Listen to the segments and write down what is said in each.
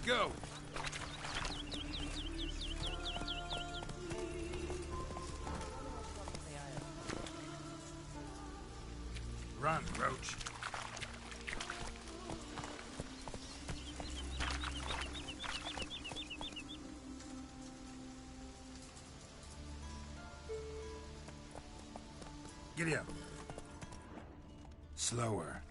go. Run, Roach. Giddy up. Slower.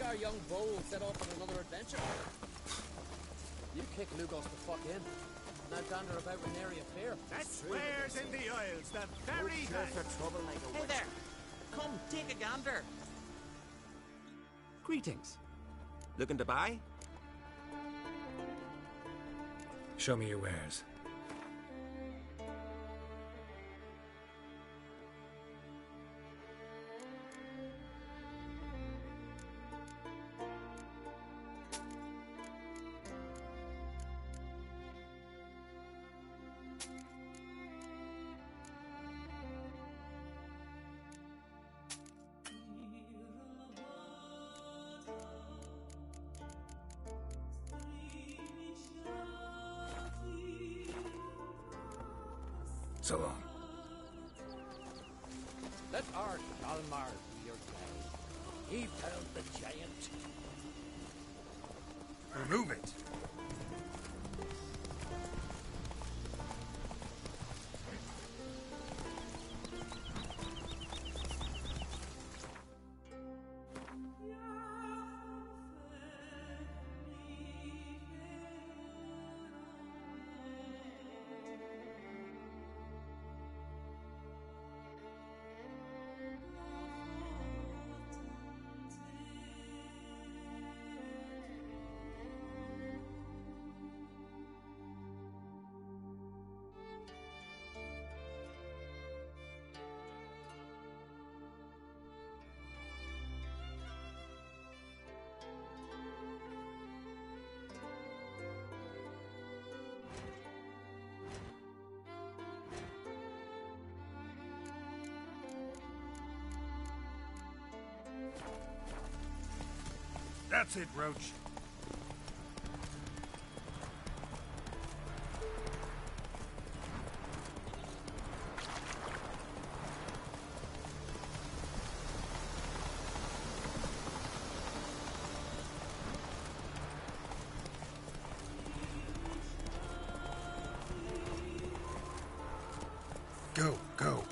Our young bull set off on another adventure. You kick Lugos the fuck in. Now dander about with nary a fear. That's swears in the Isles, the very for trouble like a Hey there! Come, take a gander. Greetings. Looking to buy? Show me your wares. So long. Let our Kalmar be your guide. He found the giant. Remove it. That's it, Roach. Go, go.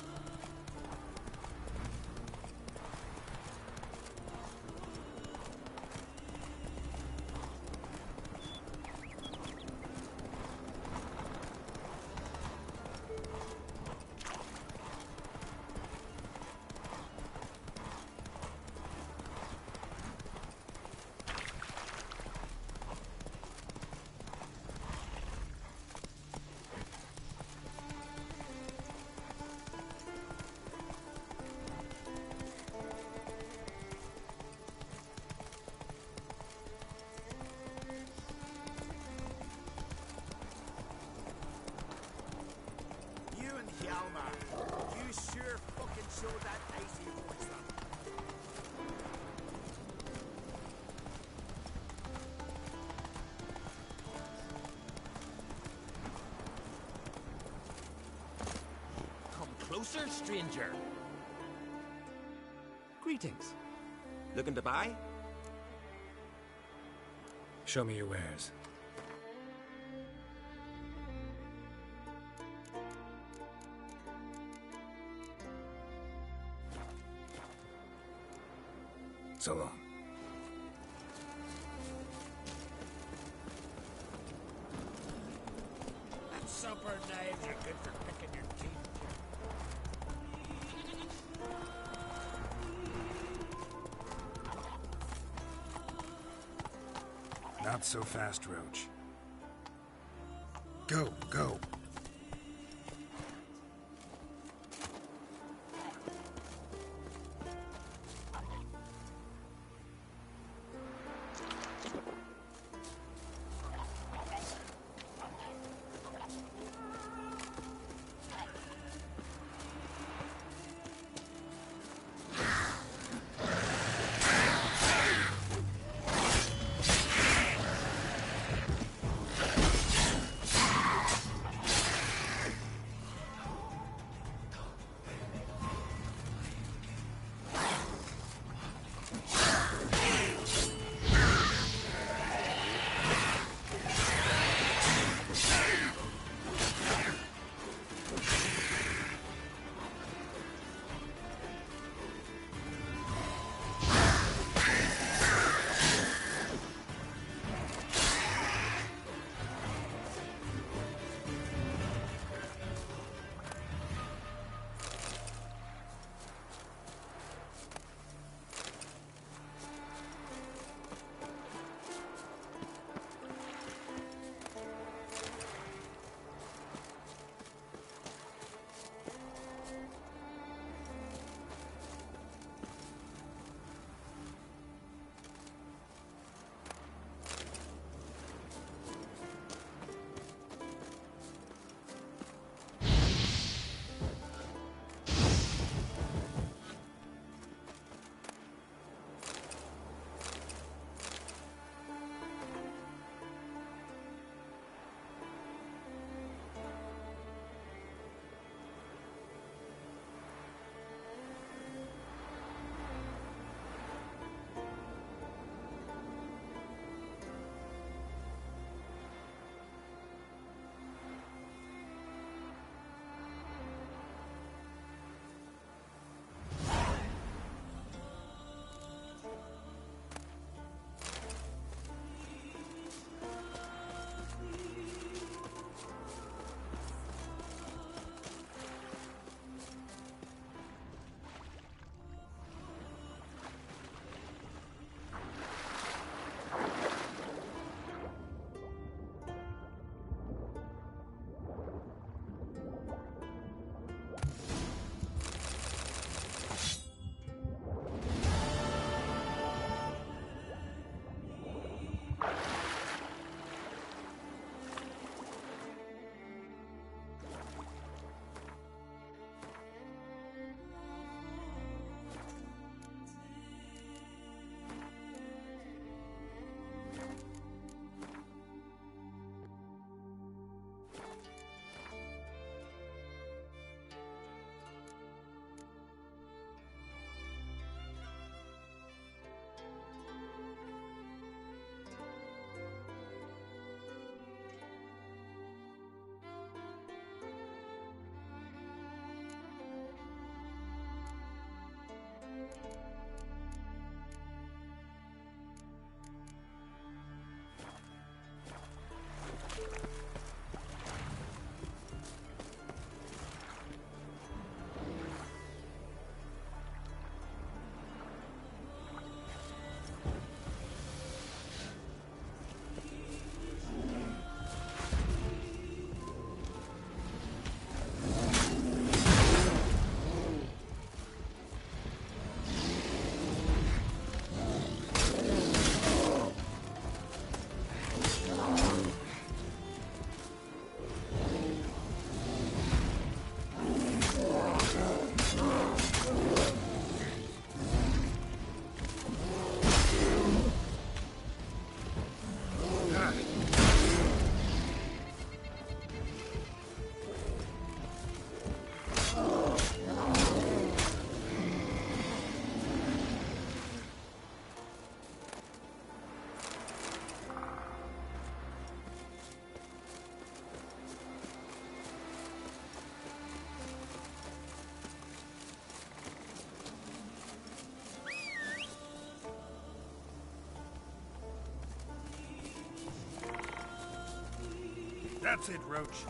You sure fucking showed that icy voice, son. Come closer, stranger. Greetings. Looking to buy? Show me your wares. So long. And supper knives are good for picking your teeth. Not so fast, Roach. Go, go. That's it, Roach.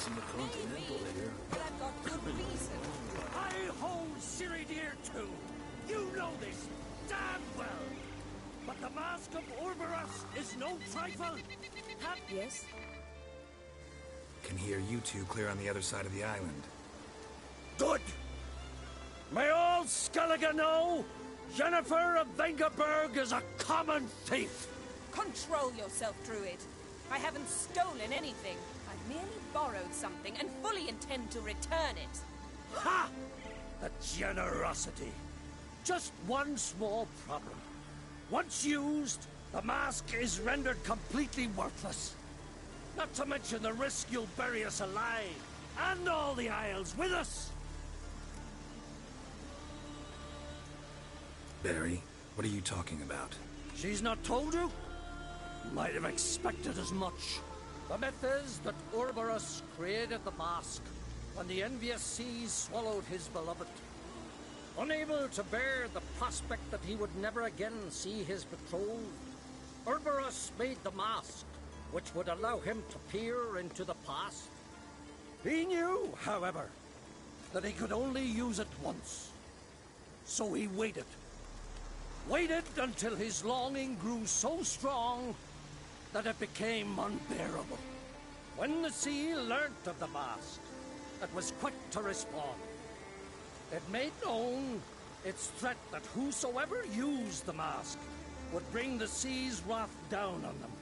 from the Continental here. But I've got good reason. I hold Siri dear too. You know this damn well. But the Mask of Urberus is no trifle. Yes? Can hear you two clear on the other side of the island. Good. May all Skellige know Jennifer of Vengerberg is a common thief. Control yourself, Druid. I haven't stolen anything. I've merely borrowed something and fully intend to return it. Ha! The generosity. Just one small problem. Once used, the mask is rendered completely worthless. Not to mention the risk you'll bury us alive, and all the Isles with us. Barry, what are you talking about? She's not told you? Might have expected as much. The myth is that Urberus created the mask when the envious seas swallowed his beloved. Unable to bear the prospect that he would never again see his betrothed, Urberus made the mask, which would allow him to peer into the past. He knew, however, that he could only use it once. So he waited. Waited until his longing grew so strong that it became unbearable. When the sea learnt of the mask, it was quick to respond. It made known its threat that whosoever used the mask would bring the sea's wrath down on them.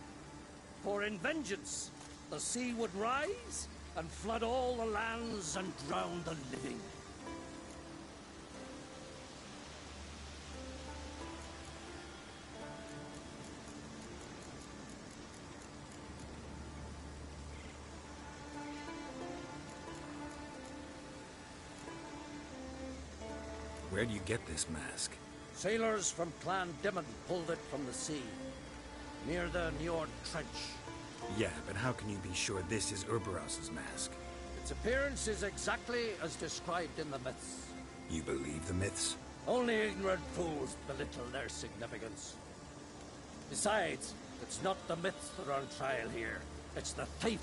For in vengeance, the sea would rise and flood all the lands and drown the living. Where do you get this mask? Sailors from Clan Dimon pulled it from the sea, near the Njord Trench. Yeah, but how can you be sure this is Urberus's mask? Its appearance is exactly as described in the myths. You believe the myths? Only ignorant fools belittle their significance. Besides, it's not the myths that are on trial here. It's the thief.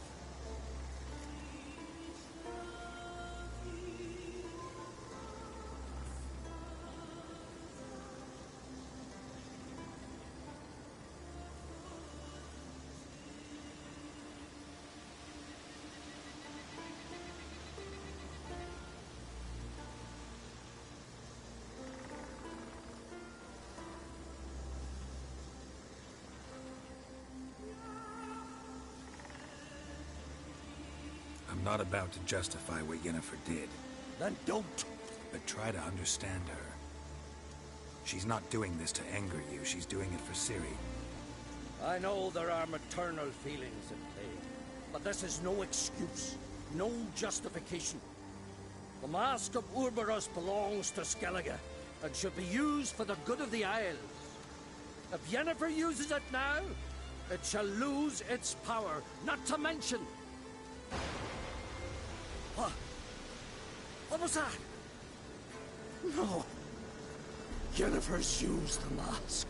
I'm not about to justify what Yennefer did, Then don't. but try to understand her. She's not doing this to anger you, she's doing it for Ciri. I know there are maternal feelings in play, but this is no excuse, no justification. The Mask of Urberus belongs to Skellige, and should be used for the good of the Isles. If Yennefer uses it now, it shall lose its power, not to mention... What? What was that? No. Yennefer's used the mask.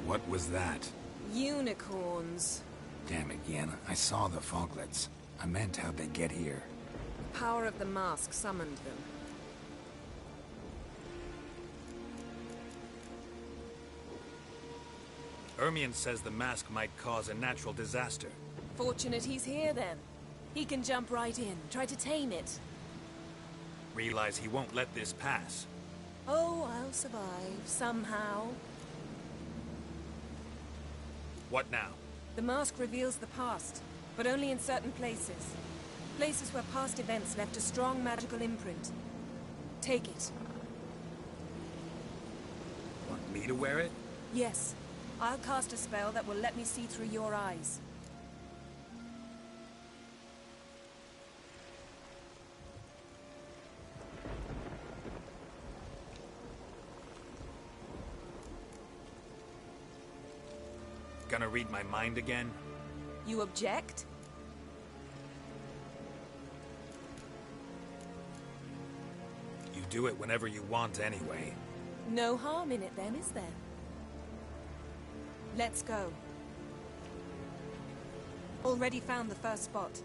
What was that? Unicorns. Damn it, Yen. I saw the foglets. I meant how'd they get here. The power of the mask summoned them. Ermion says the mask might cause a natural disaster. Fortunate he's here then. He can jump right in, try to tame it. Realize he won't let this pass. Oh, I'll survive, somehow. What now? The mask reveals the past, but only in certain places. Places where past events left a strong magical imprint. Take it. Want me to wear it? Yes. I'll cast a spell that will let me see through your eyes. Gonna read my mind again? You object? You do it whenever you want anyway. No harm in it then, is there? Let's go. Already found the first spot.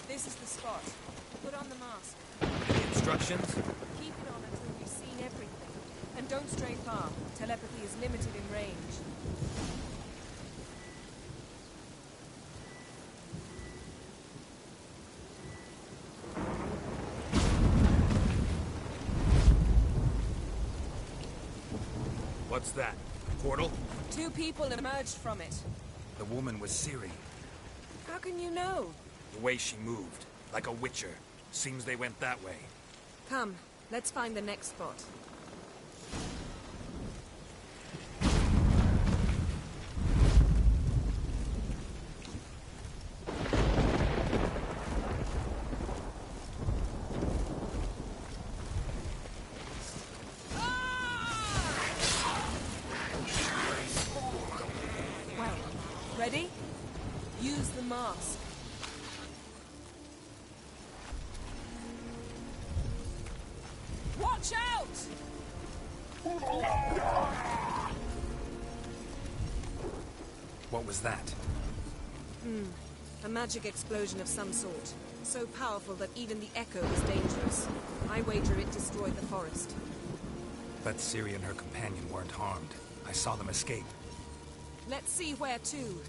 This is the spot. Put on the mask. Any instructions? Keep it on until we've seen everything. And don't stray far. Telepathy is limited in range. What's that? A portal? 2 people emerged from it. The woman was Ciri. How can you know? The way she moved. Like a witcher. Seems they went that way. Come, let's find the next spot. Well, ready? Use the mask. Watch out! What was that? A magic explosion of some sort. So powerful that even the echo is dangerous. I wager it destroyed the forest. But Ciri and her companion weren't harmed. I saw them escape. Let's see where to.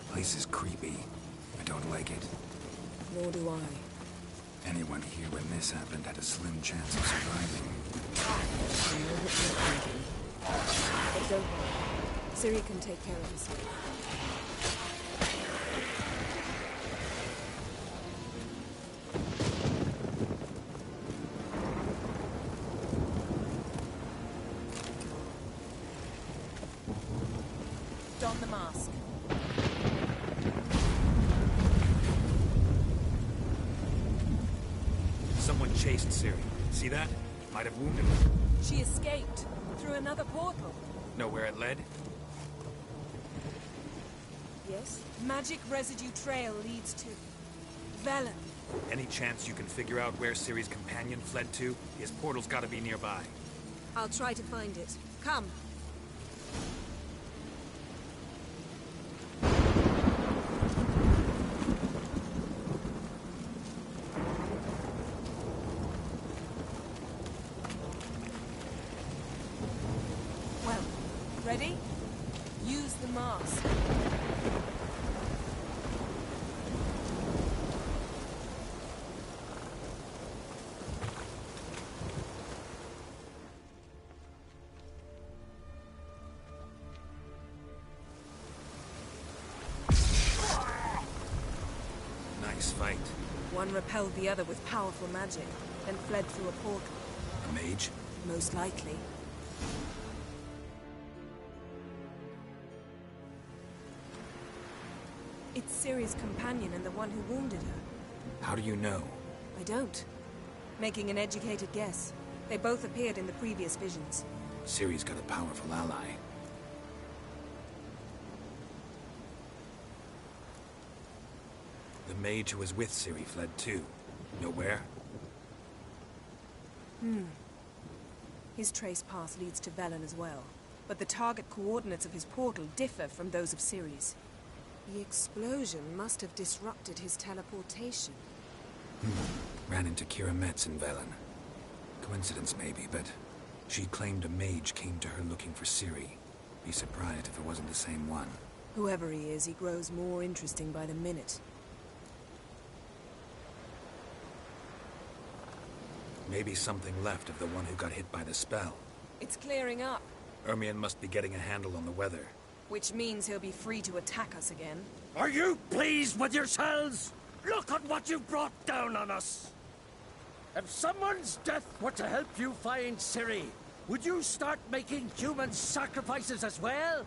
The place is creepy. I don't like it. Nor do I. Anyone here when this happened had a slim chance of surviving. I know what you're thinking. But don't worry. Ciri can take care of herself. Don the mask. Someone chased Ciri. See that? Might have wounded her. She escaped through another portal. Know where it led? Yes? Magic residue trail leads to Velen. Any chance you can figure out where Ciri's companion fled to? His portal's gotta be nearby. I'll try to find it. Come. Ready? Use the mask. Nice fight. One repelled the other with powerful magic, then fled through a portal. A mage? Most likely. It's Ciri's companion and the one who wounded her. How do you know? I don't. Making an educated guess. They both appeared in the previous visions. Ciri's got a powerful ally. The mage who was with Ciri fled too. Know where? His trace path leads to Velen as well. But the target coordinates of his portal differ from those of Ciri's. The explosion must have disrupted his teleportation. Ran into Kira Metz in Velen. Coincidence maybe, but she claimed a mage came to her looking for Ciri. Be surprised if it wasn't the same one. Whoever he is, he grows more interesting by the minute. Maybe something left of the one who got hit by the spell. It's clearing up, Ermion must be getting a handle on the weather. which means he'll be free to attack us again. Are you pleased with yourselves? Look at what you brought down on us! If someone's death were to help you find Ciri, would you start making human sacrifices as well?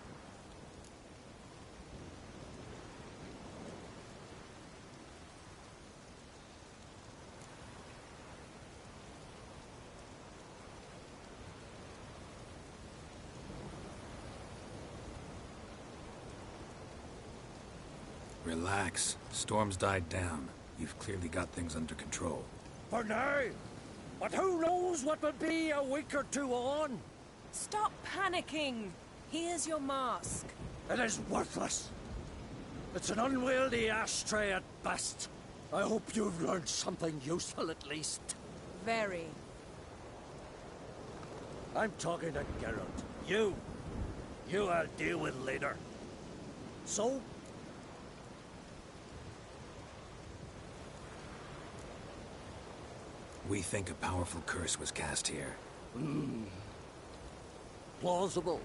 Relax. Storm's died down. You've clearly got things under control. For now. But who knows what will be a week or two on? Stop panicking! Here's your mask. It is worthless. It's an unwieldy ashtray at best. I hope you've learned something useful at least. Very. I'm talking to Geralt. You I'll deal with later. So? We think a powerful curse was cast here. Plausible.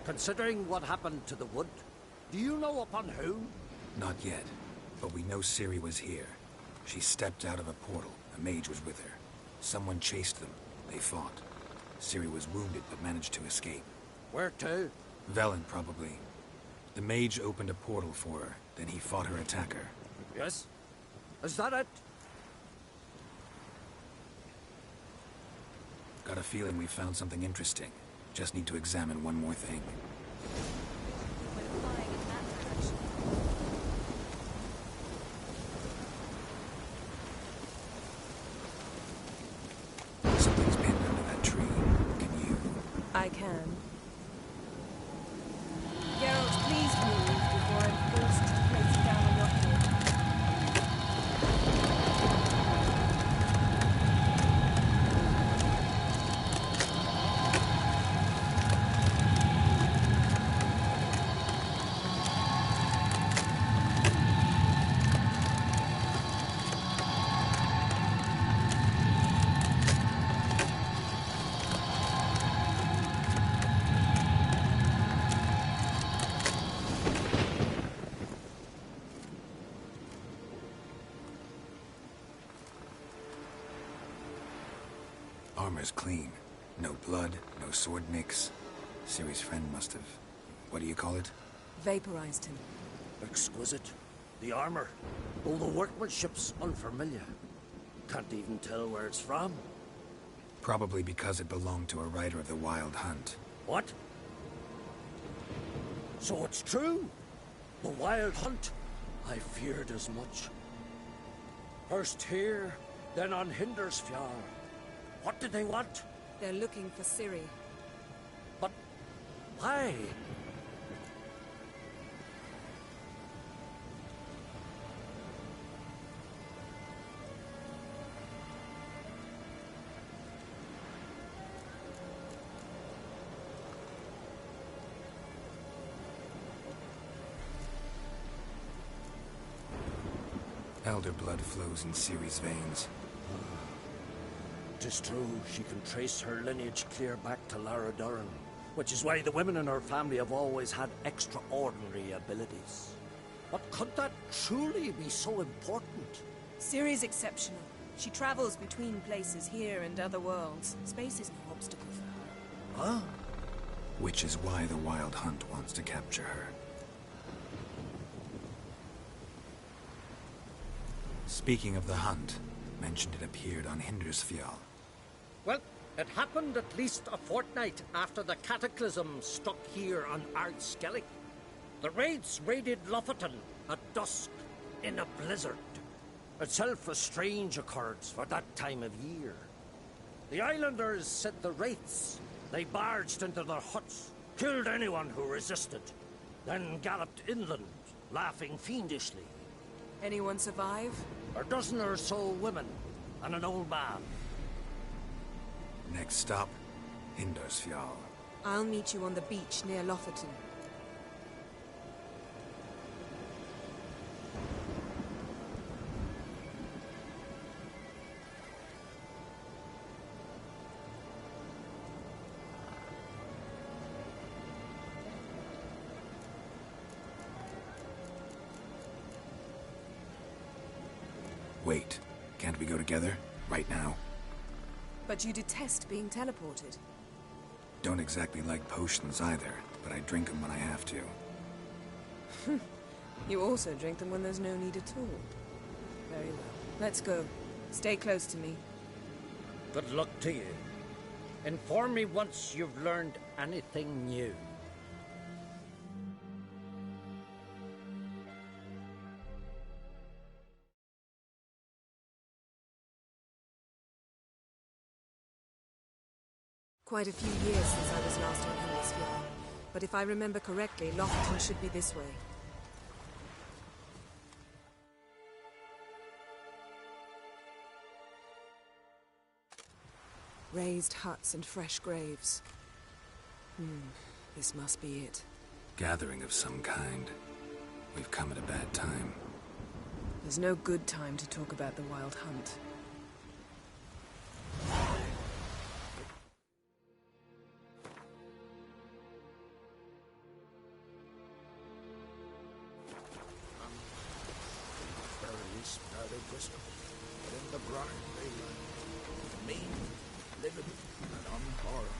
Considering what happened to the wood, do you know upon who? Not yet, but we know Ciri was here. She stepped out of a portal. A mage was with her. Someone chased them. They fought. Ciri was wounded but managed to escape. Where to? Velen, probably. The mage opened a portal for her, then he fought her attacker. Yes? Is that it? Got a feeling we found something interesting. Just need to examine one more thing. We're flying in that direction. Something's pinned under that tree. Can you? I can. Geralt, please move before I'm forced to place you down on your head. Armor's clean. No blood, no sword nicks. Ciri's friend must have... What do you call it? Vaporized him. Exquisite. The armor. Though the workmanship's unfamiliar. Can't even tell where it's from. Probably because it belonged to a rider of the Wild Hunt. What? So it's true? The Wild Hunt? I feared as much. First here, then on Hindersfjall. What did they want? They're looking for Ciri. But why? Elder blood flows in Ciri's veins. 'Tis true, she can trace her lineage clear back to Lara Duran, which is why the women in her family have always had extraordinary abilities. But could that truly be so important? Ciri's exceptional. She travels between places here and other worlds. Space is no obstacle for her. Huh? Which is why the Wild Hunt wants to capture her. Speaking of the hunt, mentioned it appeared on Hindersfjall. Well, it happened at least a fortnight after the cataclysm struck here on Ardskellig. The raids raided Lofoten at dusk in a blizzard. Itself a strange occurrence for that time of year. The islanders said the wraiths. They barged into their huts, killed anyone who resisted, then galloped inland, laughing fiendishly. Anyone survive? A dozen or so women, and an old man. Next stop, Hindersfjall. I'll meet you on the beach near Lofoten. Wait, can't we go together? Right now? But you detest being teleported. Don't exactly like potions either, but I drink them when I have to. You also drink them when there's no need at all. Very well. Let's go. Stay close to me. Good luck to you. Inform me once you've learned anything new. Quite a few years since I was last on Hindersfjall. But if I remember correctly, Lofoten should be this way. Raised huts and fresh graves. This must be it. Gathering of some kind. We've come at a bad time. There's no good time to talk about the Wild Hunt. But in the broad daylight, mean, livid, and unharmed.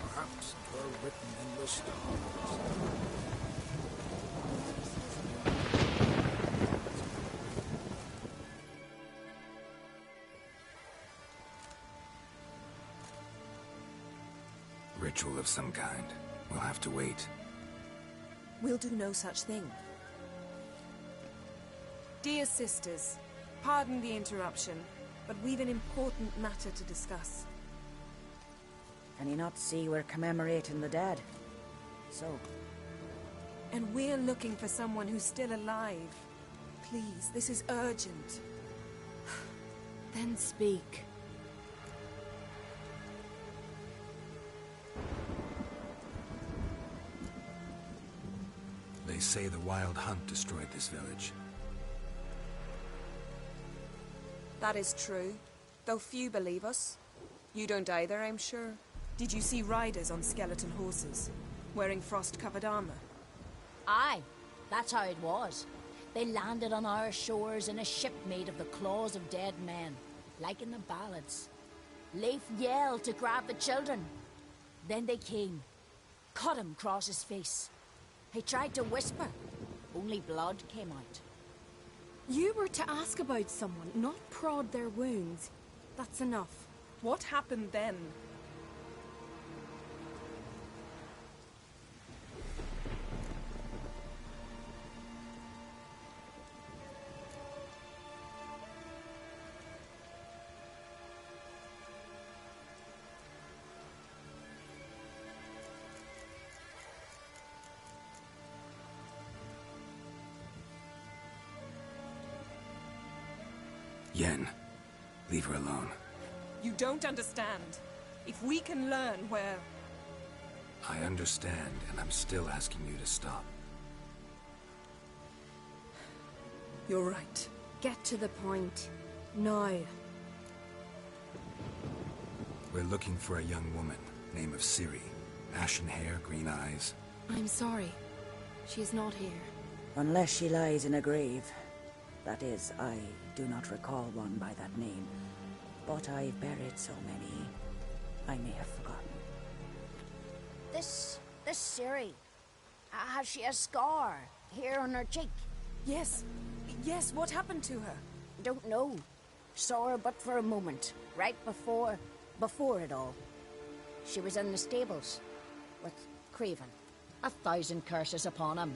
Perhaps 'twere written in the stars. Ritual of some kind. We'll have to wait. We'll do no such thing. Dear sisters, pardon the interruption, but we've an important matter to discuss. Can you not see we're commemorating the dead? So? And we're looking for someone who's still alive. Please, this is urgent. Then speak. They say the Wild Hunt destroyed this village. That is true, though few believe us. You don't either, I'm sure. Did you see riders on skeleton horses, wearing frost-covered armor? Aye, that's how it was. They landed on our shores in a ship made of the claws of dead men, like in the ballads. Leif yelled to grab the children. Then they came, cut him across his face. He tried to whisper, only blood came out. You were to ask about someone, not prod their wounds. That's enough. What happened then? Yen, leave her alone. You don't understand. If we can learn where... I understand, and I'm still asking you to stop. You're right. Get to the point. Now. We're looking for a young woman, name of Ciri. Ashen hair, green eyes. I'm sorry. She is not here. Unless she lies in a grave. That is, I do not recall one by that name. But I've buried so many, I may have forgotten. This Ciri, has she a scar here on her cheek? Yes. Yes, what happened to her? Don't know. Saw her but for a moment, right before it all. She was in the stables with Craven. 1,000 curses upon him.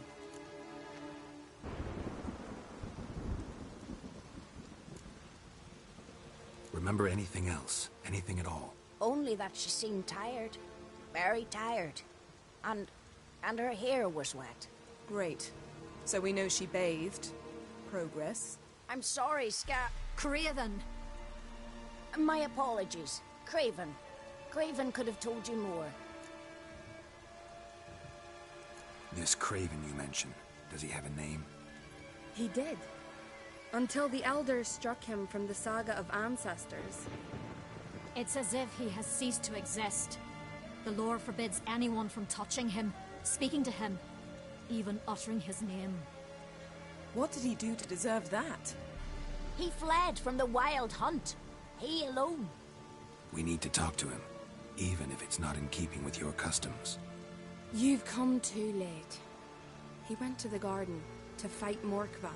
Remember anything else? Anything at all? Only that she seemed tired. Very tired. And her hair was wet. Great. So we know she bathed. Progress. I'm sorry, Craven! My apologies. Craven. Craven could have told you more. This Craven you mentioned, does he have a name? He did. Until the elders struck him from the saga of ancestors. It's as if he has ceased to exist. The lore forbids anyone from touching him, speaking to him, even uttering his name. What did he do to deserve that? He fled from the wild hunt. He alone. We need to talk to him, even if it's not in keeping with your customs. You've come too late. He went to the garden to fight Morkvag.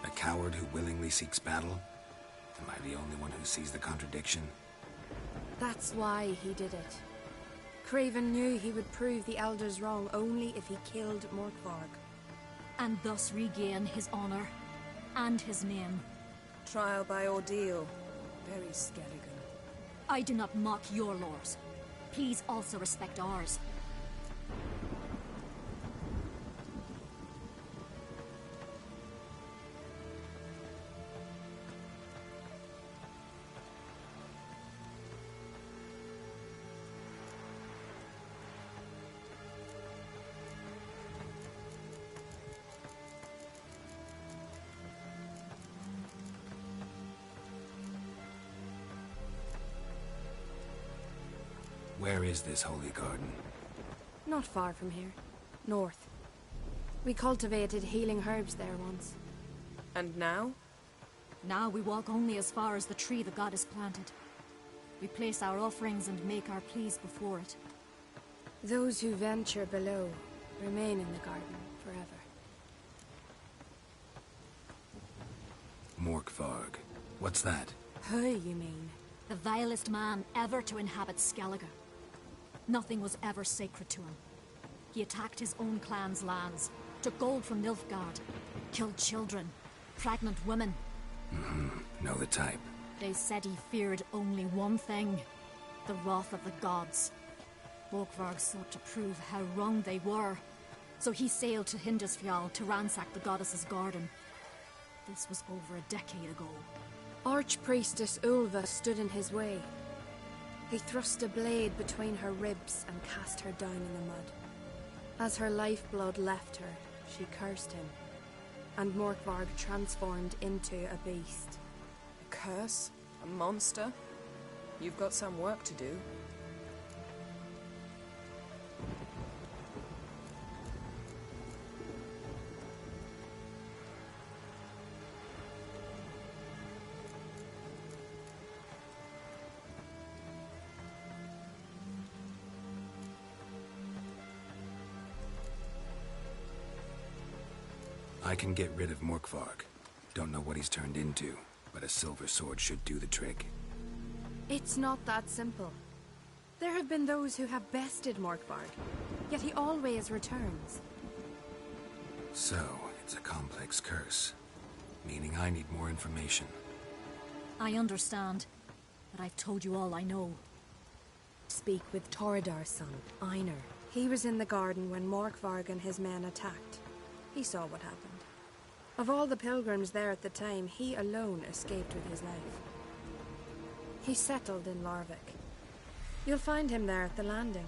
A coward who willingly seeks battle? Am I the only one who sees the contradiction? That's why he did it. Craven knew he would prove the elders wrong only if he killed Morkvarg. And thus regain his honor and his name. Trial by ordeal. Very Skelligan. I do not mock your laws. Please also respect ours. Where is this holy garden? Not far from here. North. We cultivated healing herbs there once. And now? Now we walk only as far as the tree the goddess planted. We place our offerings and make our pleas before it. Those who venture below remain in the garden forever. Morkvarg. What's that? Who, you mean? The vilest man ever to inhabit Skellige. Nothing was ever sacred to him. He attacked his own clan's lands, took gold from Nilfgaard, killed children, pregnant women. Know the type. They said he feared only one thing, the wrath of the gods. Morkvarg sought to prove how wrong they were, so he sailed to Hindisfjall to ransack the goddess's garden. This was over a decade ago. Archpriestess Ulva stood in his way. He thrust a blade between her ribs and cast her down in the mud. As her lifeblood left her, she cursed him, and Morkvarg transformed into a beast. A curse? A monster? You've got some work to do. I can get rid of Morkvarg. Don't know what he's turned into, but a silver sword should do the trick. It's not that simple. There have been those who have bested Morkvarg, yet he always returns. So, it's a complex curse, meaning I need more information. I understand, but I've told you all I know. Speak with Torridar's son, Einar. He was in the garden when Morkvarg and his men attacked. He saw what happened. Of all the pilgrims there at the time, he alone escaped with his life. He settled in Larvik. You'll find him there at the landing,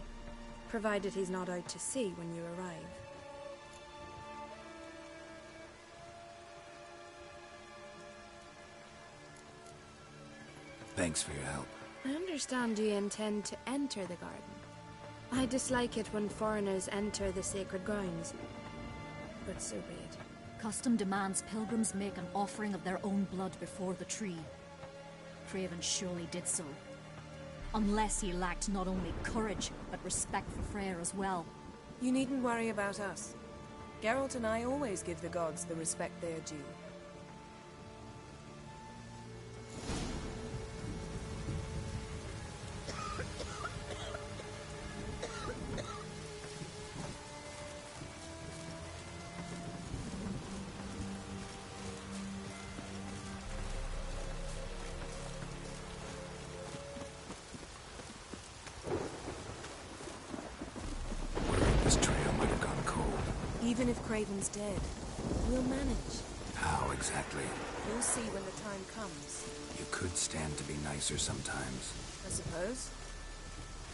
provided he's not out to sea when you arrive. Thanks for your help. I understand you intend to enter the garden. I dislike it when foreigners enter the sacred grounds, but so be it. Custom demands pilgrims make an offering of their own blood before the tree. Craven surely did so. Unless he lacked not only courage, but respect for Freyr as well. You needn't worry about us. Geralt and I always give the gods the respect they are due. Even if Craven's dead, we'll manage. How exactly? You'll see when the time comes. You could stand to be nicer sometimes. I suppose.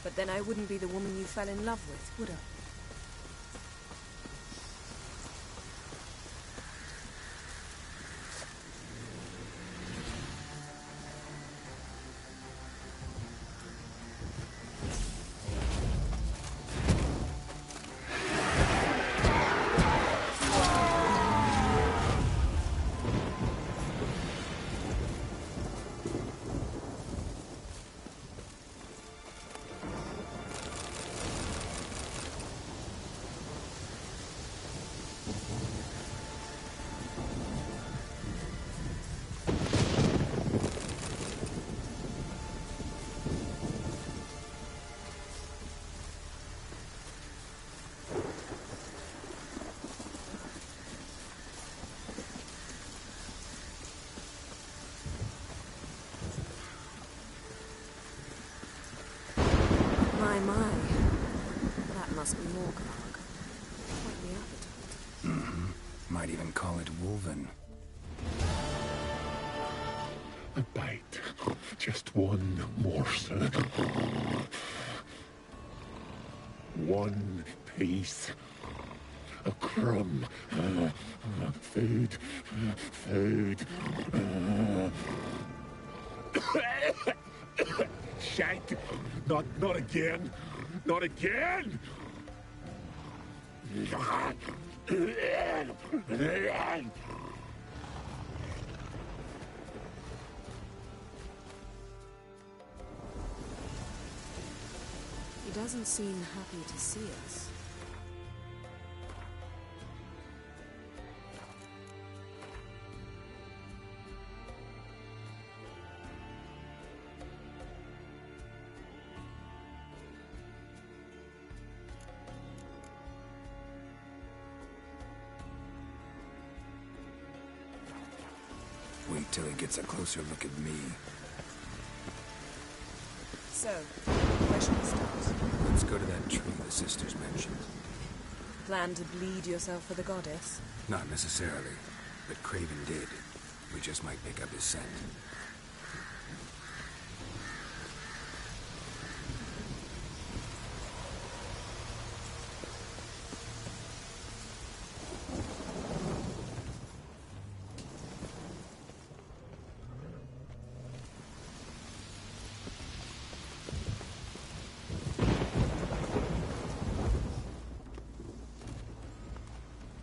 But then I wouldn't be the woman you fell in love with, would I? My. That must be Morkvarg. Quite the appetite. Might even call it Wolven. A bite. Just one morsel. One piece. A crumb. Food. Food. Shite. Not again! Not again! He doesn't seem happy to see us. Wait till he gets a closer look at me. So, where should we start? Let's go to that tree the sisters mentioned. Plan to bleed yourself for the goddess? Not necessarily, but Craven did. We just might pick up his scent.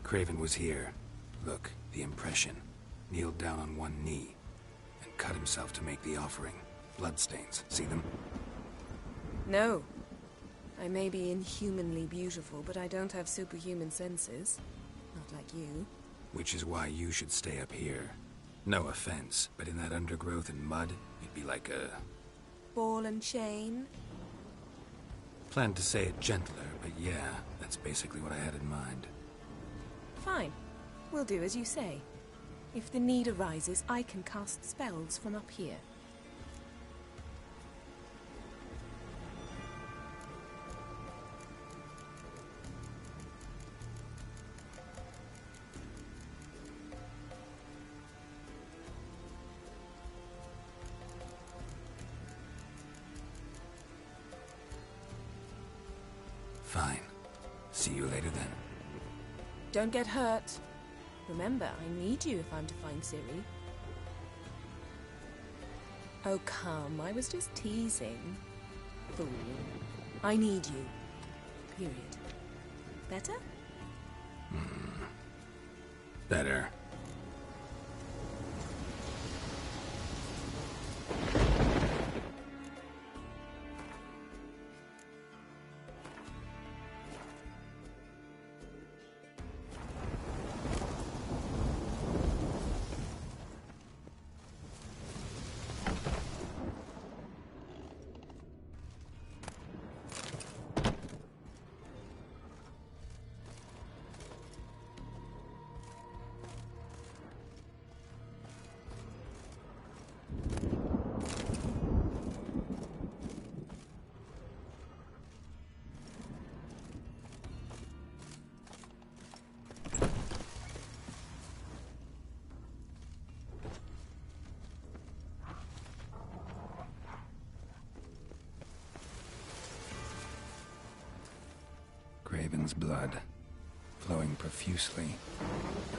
Craven was here. Look, the impression. Kneeled down on one knee and cut himself to make the offering. Bloodstains. See them? No. I may be inhumanly beautiful, but I don't have superhuman senses. Not like you. Which is why you should stay up here. No offense, but in that undergrowth and mud, you'd be like a... Ball and chain? Planned to say it gentler, but yeah, that's basically what I had in mind. Fine. We'll do as you say. If the need arises, I can cast spells from up here. Fine. See you later then. Don't get hurt. Remember, I need you if I'm to find Ciri. Oh, come. I was just teasing. Fool. I need you. Period. Better? Better. Craven's blood, flowing profusely,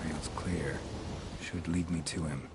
trails clear, should lead me to him.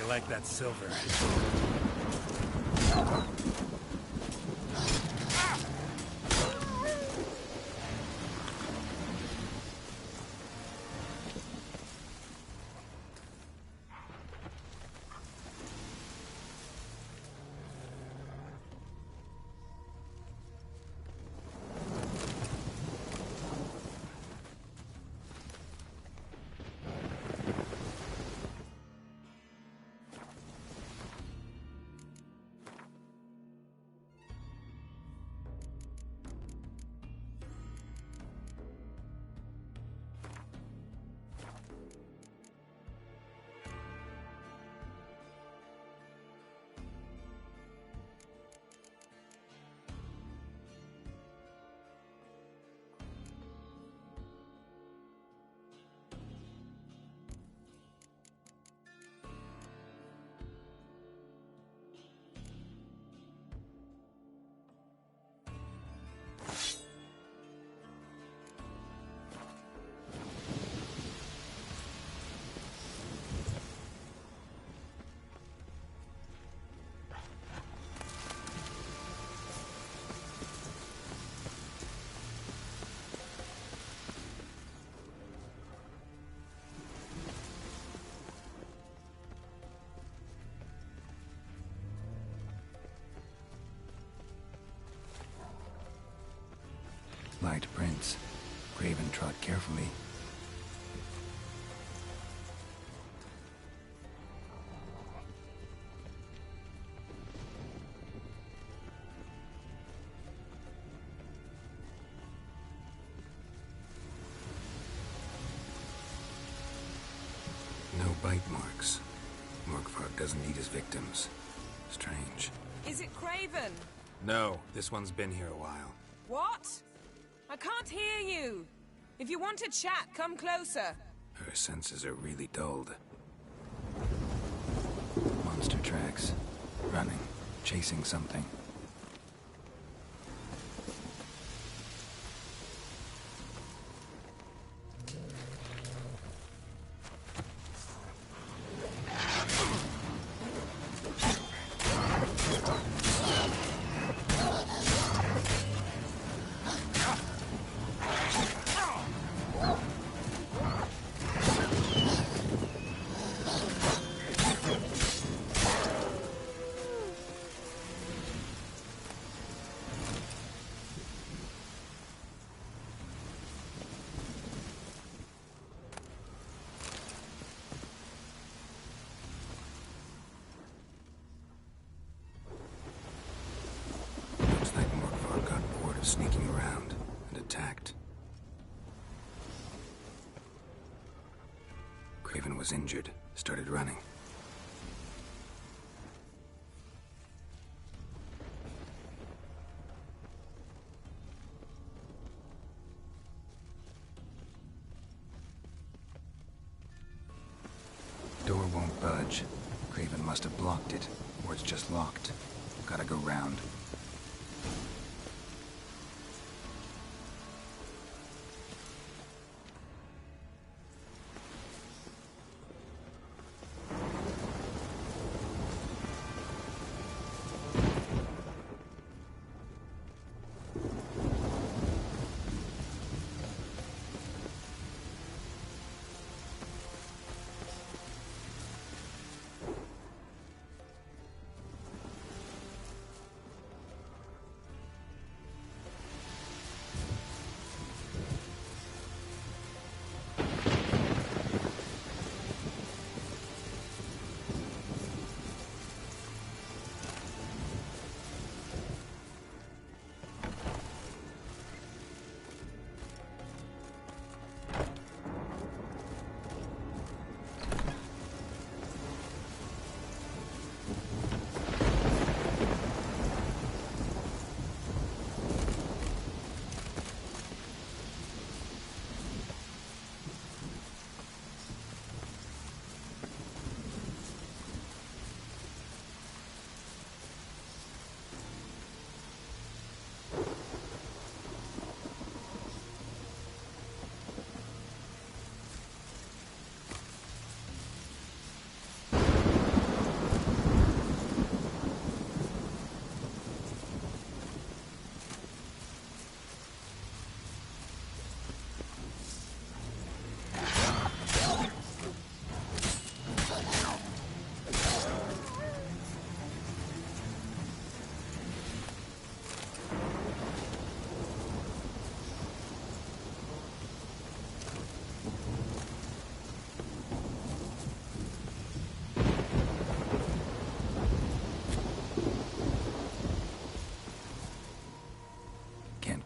You like that silver? Light prints. Craven trod carefully. No bite marks. Morkvarg doesn't eat his victims. Strange. Is it Craven? No, this one's been here a while. What? I can't hear you. If you want to chat, come closer. Her senses are really dulled. Monster tracks. Running. Chasing something. Sneaking around and attacked. Craven was injured, started running. Door won't budge. Craven must have blocked it, or it's just locked. Gotta go round.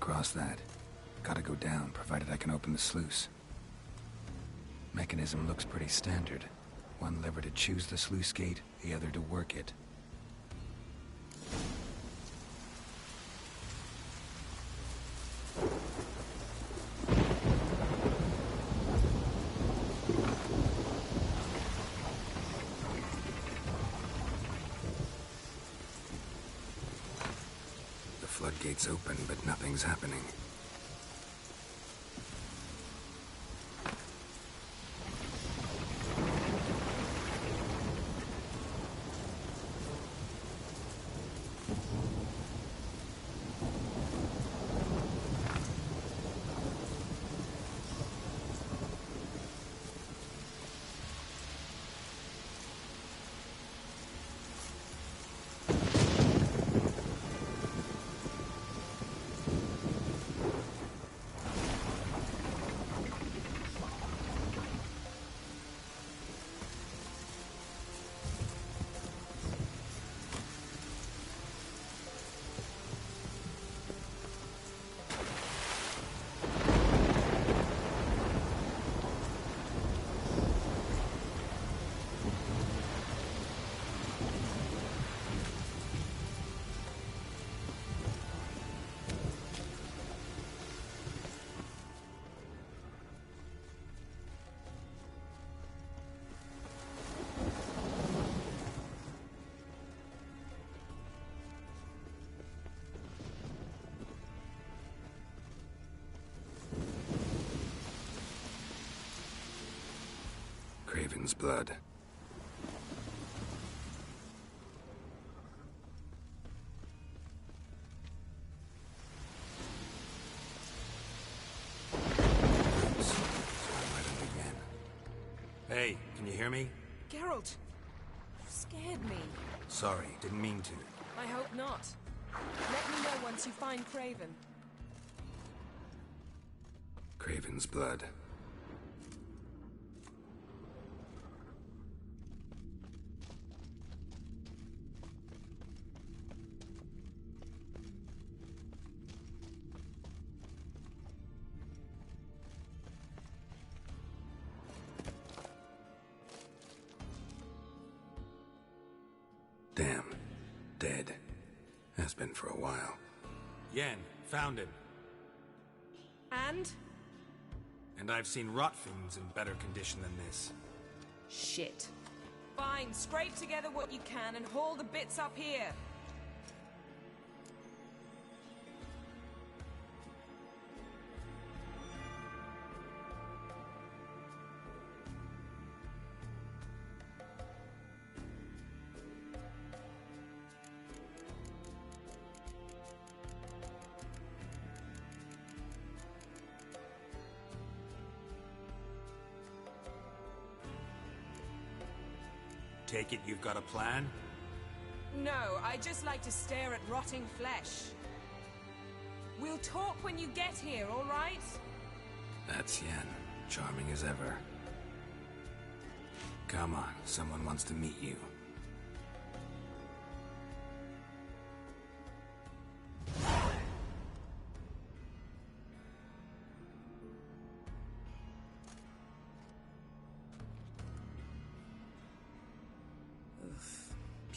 across that. Gotta go down, provided I can open the sluice. Mechanism looks pretty standard. One lever to choose the sluice gate, the other to work it. The floodgate's open, but nothing's happening. Craven's blood. Hey, can you hear me? Geralt! You scared me. Sorry, didn't mean to. I hope not. Let me know once you find Craven. Craven's blood. Damn. Dead. Has been for a while. Yen, found him. And? And I've seen rot fiends in better condition than this. Shit. Fine, scrape together what you can and haul the bits up here. Take it you've got a plan? No, I just like to stare at rotting flesh. We'll talk when you get here, all right? That's Yen. Charming as ever. Come on, someone wants to meet you.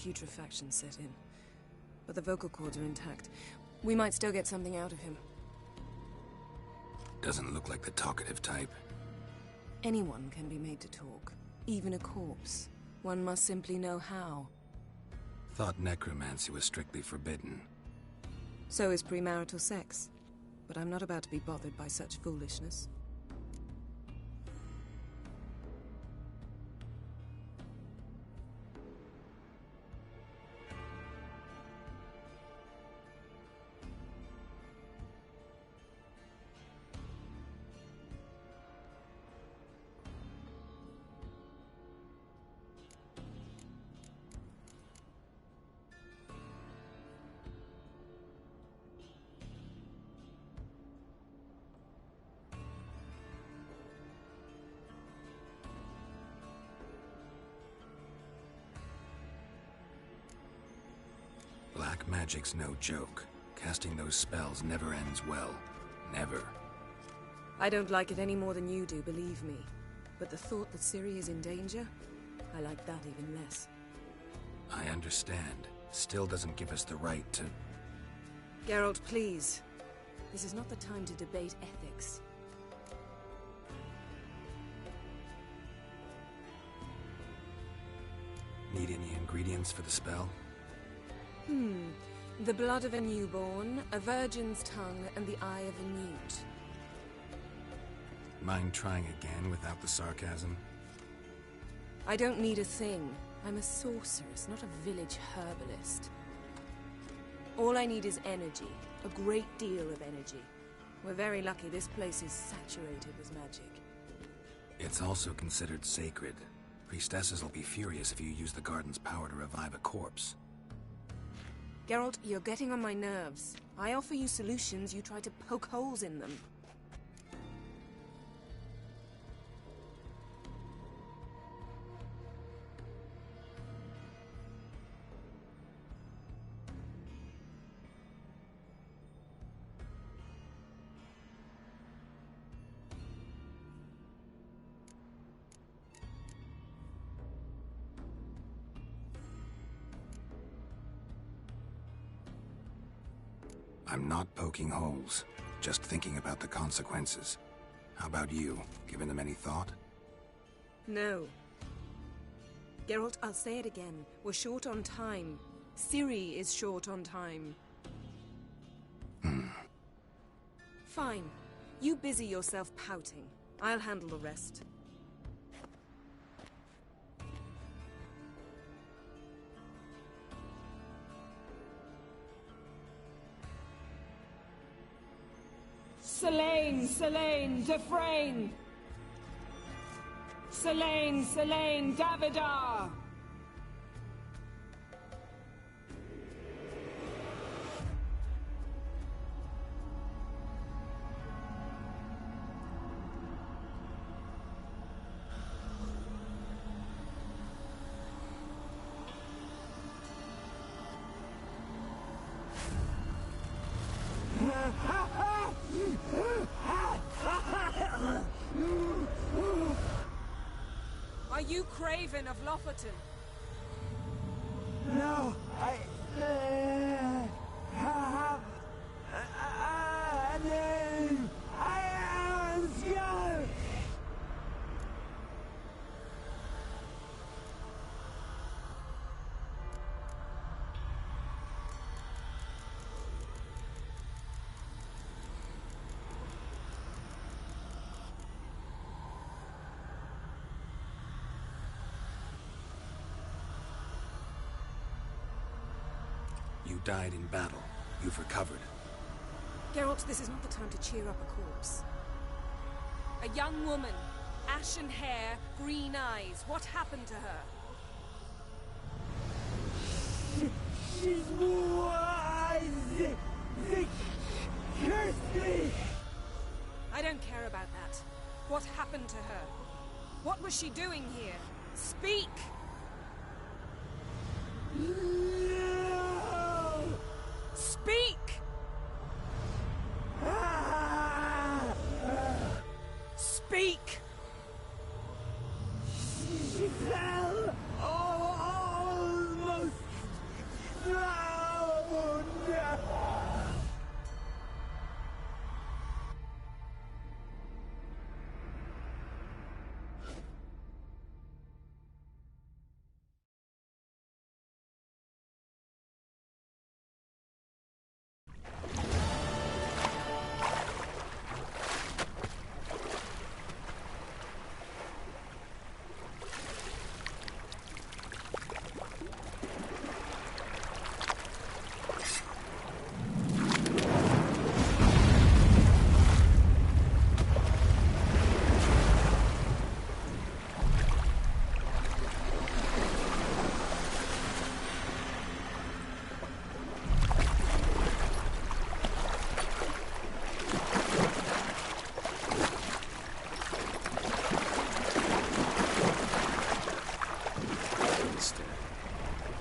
Putrefaction set in. But the vocal cords are intact. We might still get something out of him. Doesn't look like the talkative type. Anyone can be made to talk. Even a corpse. One must simply know how. Thought necromancy was strictly forbidden. So is premarital sex. But I'm not about to be bothered by such foolishness. Black magic's no joke. Casting those spells never ends well. Never. I don't like it any more than you do, believe me. But the thought that Ciri is in danger, I like that even less. I understand. Still doesn't give us the right to... Geralt, please. This is not the time to debate ethics. Need any ingredients for the spell? The blood of a newborn, a virgin's tongue, and the eye of a newt. Mind trying again without the sarcasm? I don't need a thing. I'm a sorceress, not a village herbalist. All I need is energy. A great deal of energy. We're very lucky this place is saturated with magic. It's also considered sacred. Priestesses will be furious if you use the garden's power to revive a corpse. Geralt, you're getting on my nerves. I offer you solutions, you try to poke holes in them. I'm not poking holes, just thinking about the consequences. How about you? Given them any thought? No. Geralt, I'll say it again. We're short on time. Ciri is short on time. Fine. You busy yourself pouting. I'll handle the rest. Selene, Selene, Defrain! Selene, Selene, Davidar! Are you Craven of Lofoten? No, I have a name. I am Skull. You died in battle. You've recovered. Geralt, this is not the time to cheer up a corpse. A young woman. Ashen hair, green eyes. What happened to her? She was the cursed. I don't care about that. What happened to her? What was she doing here? Speak! No! Speak! Speak! She fell almost drowned.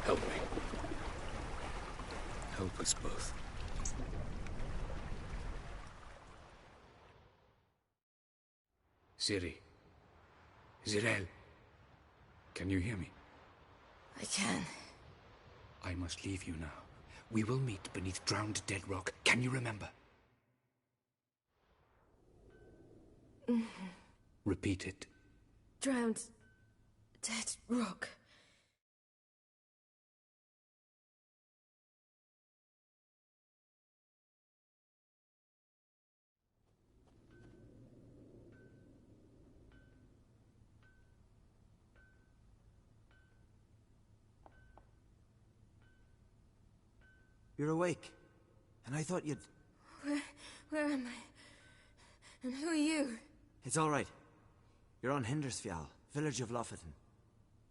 Help me. Help us both. Ciri. Zirel. Can you hear me? I can. I must leave you now. We will meet beneath drowned dead rock. Can you remember? Repeat it. Drowned dead rock. You're awake. And I thought you'd... Where am I? And who are you? It's all right. You're on Hindersfjall, village of Lofoten.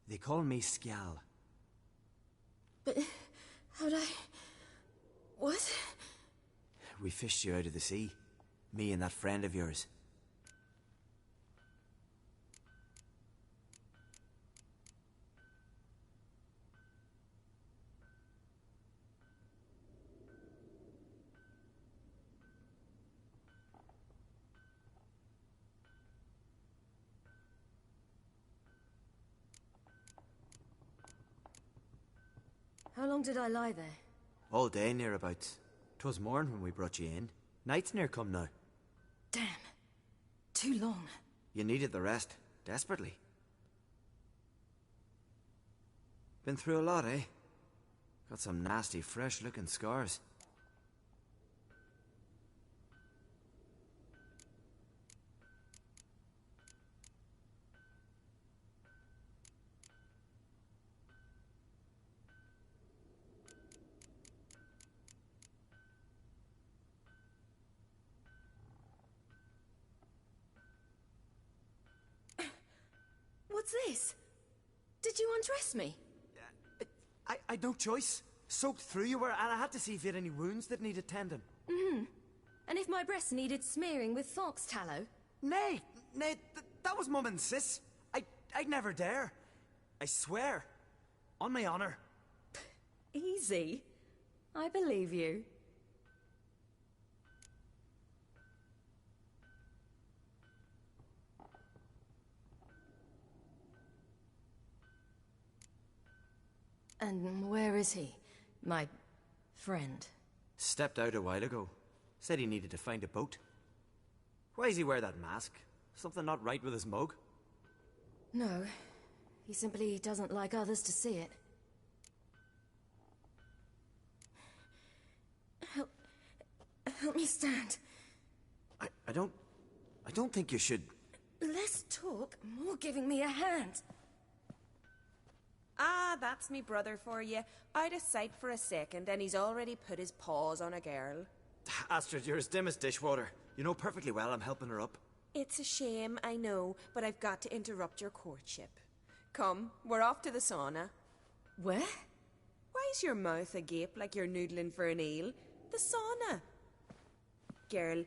They call me Skjal. But how'd I... What? We fished you out of the sea. Me and that friend of yours. How long did I lie there? All day, nearabouts. 'Twas morn when we brought you in. Night's near come now. Damn. Too long. You needed the rest, desperately. Been through a lot, eh? Got some nasty, fresh-looking scars. What's this? Did you undress me? I'd no choice. Soaked through you were, and I had to see if you had any wounds that needed tending. And if my breasts needed smearing with fox tallow? Nay, that was Mum and Sis. I'd never dare. I swear. On my honor. Easy. I believe you. And where is he? My friend? Stepped out a while ago. Said he needed to find a boat. Why does he wear that mask? Something not right with his mug? No. He simply doesn't like others to see it. Help me stand. I don't think you should... Less talk, more giving me a hand. Ah, that's me brother for you. Out of sight for a second, and he's already put his paws on a girl. Astrid, you're as dim as dishwater. You know perfectly well I'm helping her up. It's a shame, I know, but I've got to interrupt your courtship. Come, we're off to the sauna. Where? Why's your mouth agape like you're noodling for an eel? The sauna. Girl,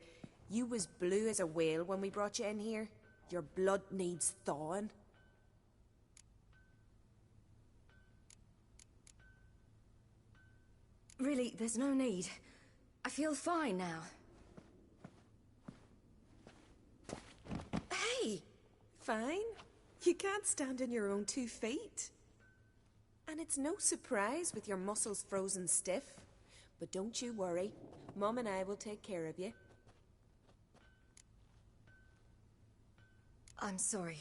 you was blue as a whale when we brought you in here. Your blood needs thawing. Really, there's no need. I feel fine now. Hey! Fine? You can't stand on your own 2 feet. And it's no surprise with your muscles frozen stiff. But don't you worry. Mum and I will take care of you. I'm sorry,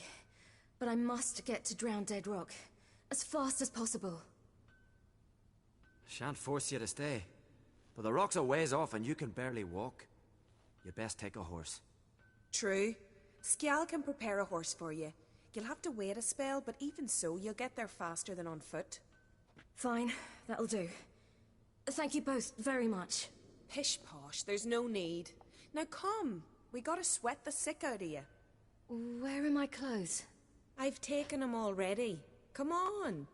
but I must get to Drowned Dead Rock as fast as possible. Shan't force you to stay. But the rock's a ways off and you can barely walk. You best take a horse. True. Skjal can prepare a horse for you. You'll have to wait a spell, but even so, you'll get there faster than on foot. Fine, that'll do. Thank you both very much. Pish posh, there's no need. Now come, we gotta sweat the sick out of you. Where are my clothes? I've taken them already. Come on.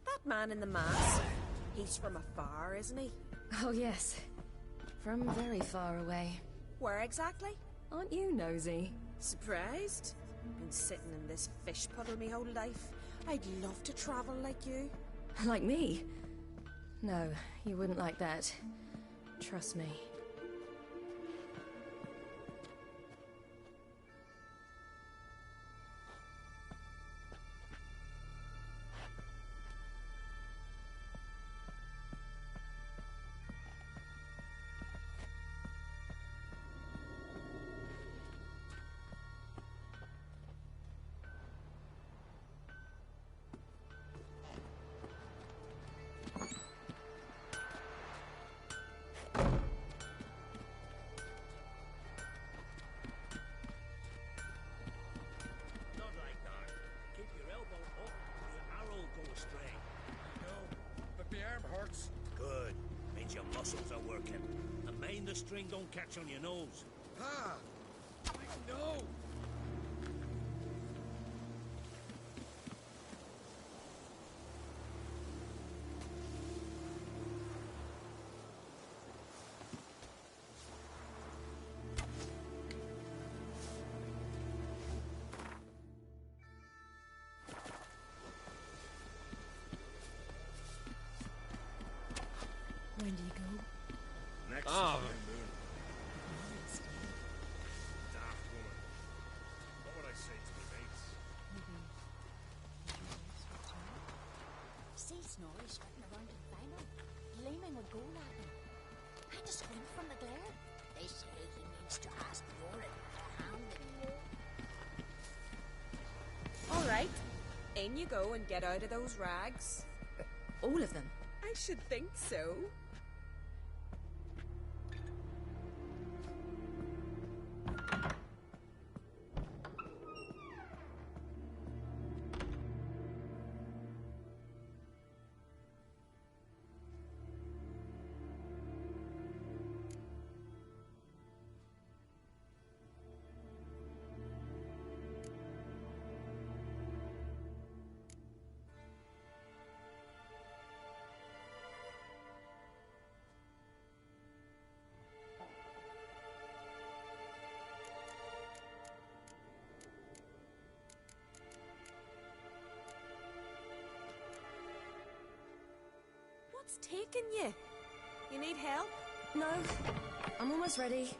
That man in the mask, he's from afar, isn't he? Oh yes, from very far away. Where exactly? Aren't you nosy? Surprised? Been sitting in this fish puddle me whole life. I'd love to travel like you. Like me? No, you wouldn't like that. Trust me. Not like that. Keep your elbow up, or your arrow will go astray. I know, but the arm hurts. Good. Means your muscles are working. And mind the string don't catch on your nose. Ah! I know! When do you go? Next Ah. moon. Daft woman. What would I say to my mates? See Snorri strutting around in vinyl, gleaming with gold at him. I just squint from the glare. They say he needs to ask Yorin to hand him. All right. In you go and get out of those rags. All of them? I should think so. What's taking you? You need help? No, I'm almost ready.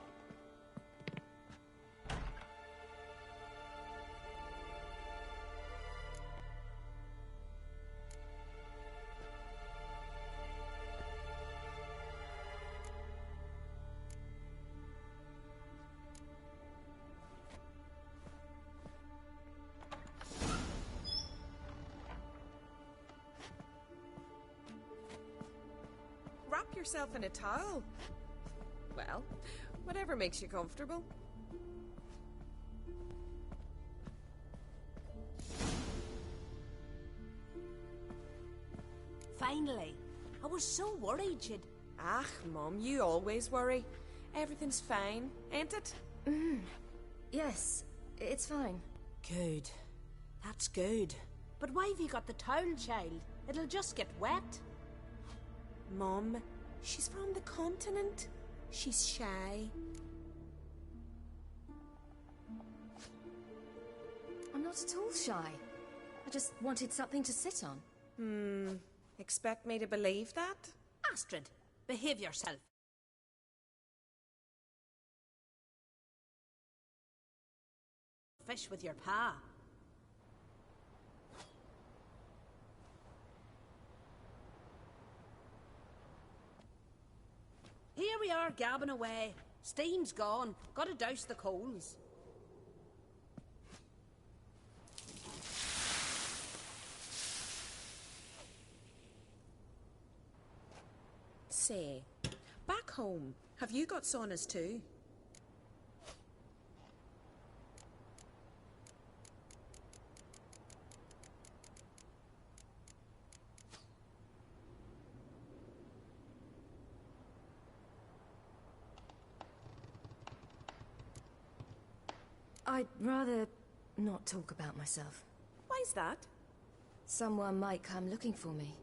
Wrap yourself in a towel. Well, whatever makes you comfortable. Finally. I was so worried you'd... Ach, Mum, you always worry. Everything's fine, ain't it? Yes, it's fine. Good. That's good. But why have you got the towel, child? It'll just get wet. Mum, she's from the continent. She's shy. I'm not at all shy. I just wanted something to sit on. Expect me to believe that? Astrid, behave yourself. Fish with your pa. Here we are, gabbing away. Steam's gone. Gotta douse the coals. Say, back home, have you got saunas too? I'd rather not talk about myself. Why's that? Someone might come looking for me.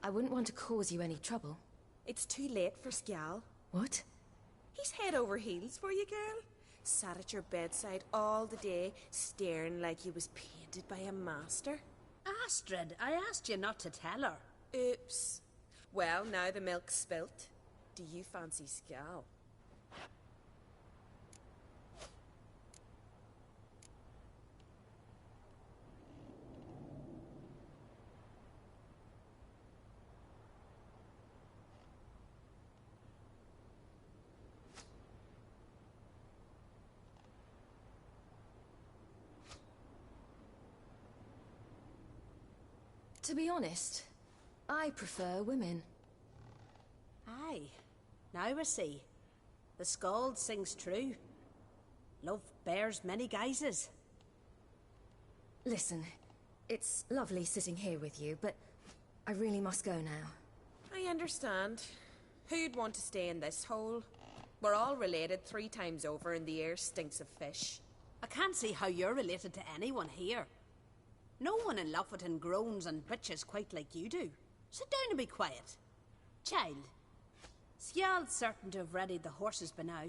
I wouldn't want to cause you any trouble. It's too late for Skjal. What? He's head over heels for you, girl. Sat at your bedside all the day, staring like he was painted by a master. Astrid, I asked you not to tell her. Oops. Well, now the milk's spilt, do you fancy Scal? To be honest, I prefer women. Aye, now I see. The Scald sings true. Love bears many guises. Listen, it's lovely sitting here with you, but I really must go now. I understand. Who'd want to stay in this hole? We're all related 3 times over and the air stinks of fish. I can't see how you're related to anyone here. No one in Lofoten groans and bitches quite like you do. Sit down and be quiet. Child, Sjal's certain to have readied the horses by now.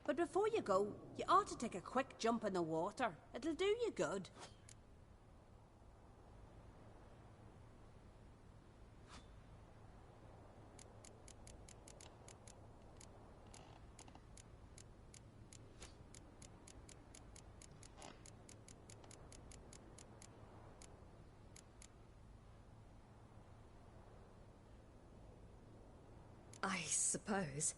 But before you go, you ought to take a quick jump in the water. It'll do you good. I suppose.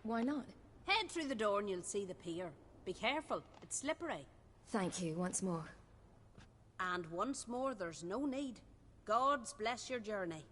Why not? Head through the door and you'll see the pier. Be careful, it's slippery. Thank you once more. And once more, there's no need. Gods bless your journey.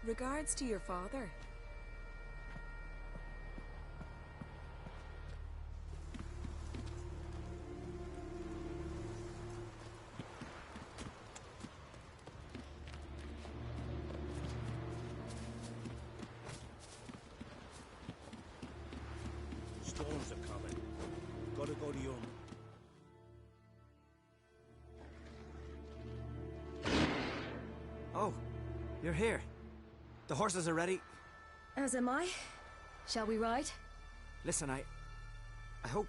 Regards to your father. storms are coming. Gotta go to your... Oh, you're here. The horses are ready. As am I. Shall we ride? Listen, I hope...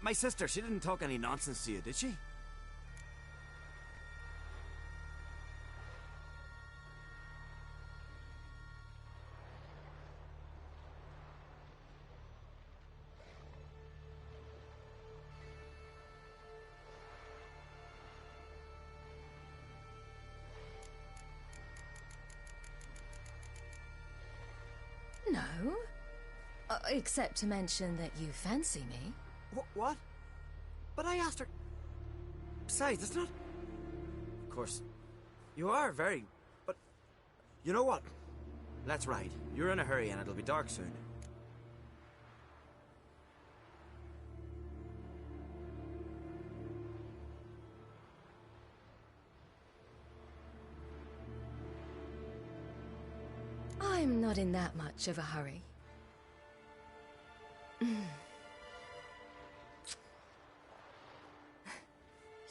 My sister, she didn't talk any nonsense to you, did she? No. Except to mention that you fancy me. What? But I asked her... Besides, it's not... Of course, you are very... But... You know what? Let's ride. You're in a hurry and it'll be dark soon. I'm not in that much of a hurry.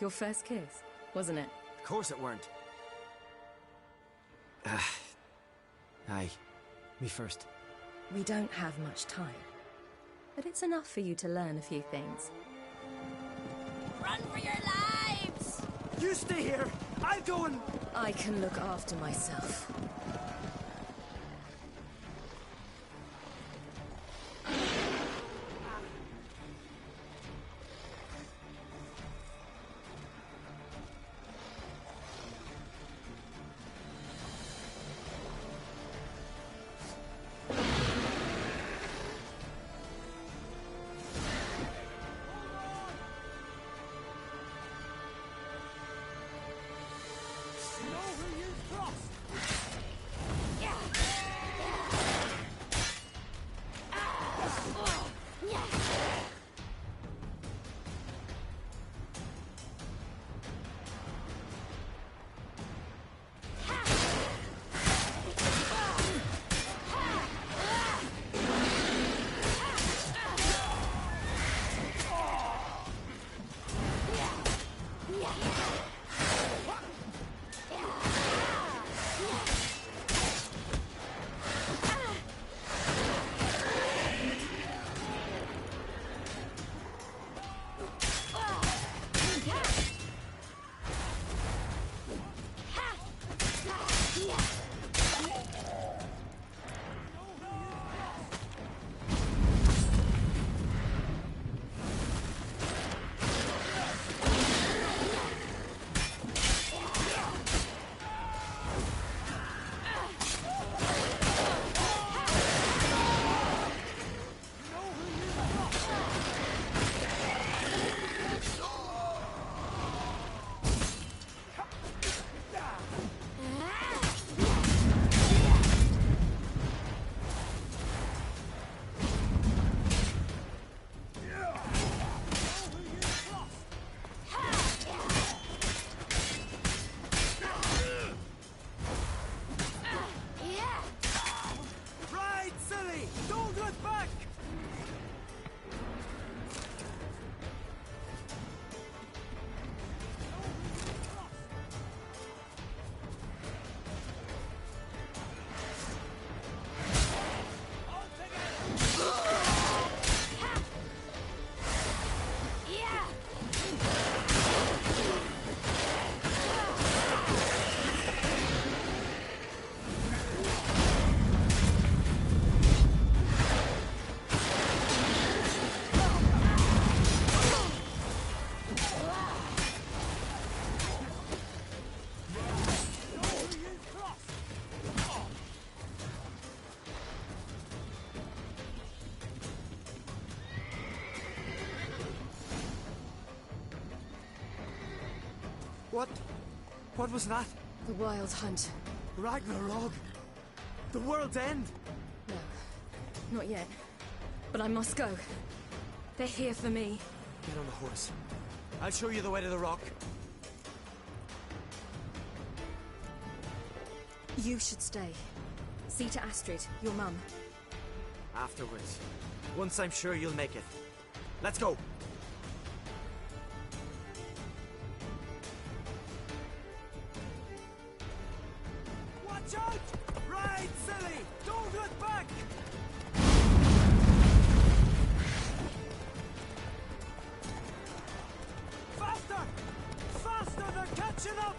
Your first kiss, wasn't it? Of course it weren't. Aye. Me first. We don't have much time. But it's enough for you to learn a few things. Run for your lives! You stay here! I'll go and... I can look after myself. What was that? The Wild Hunt. Ragnarok? The world's end? No, not yet. But I must go. They're here for me. Get on the horse. I'll show you the way to the rock. You should stay. See to Astrid, your mum. Afterwards. Once I'm sure you'll make it. Let's go! Watch out! Ride, silly! Don't look back! Faster! Faster! They're catching up!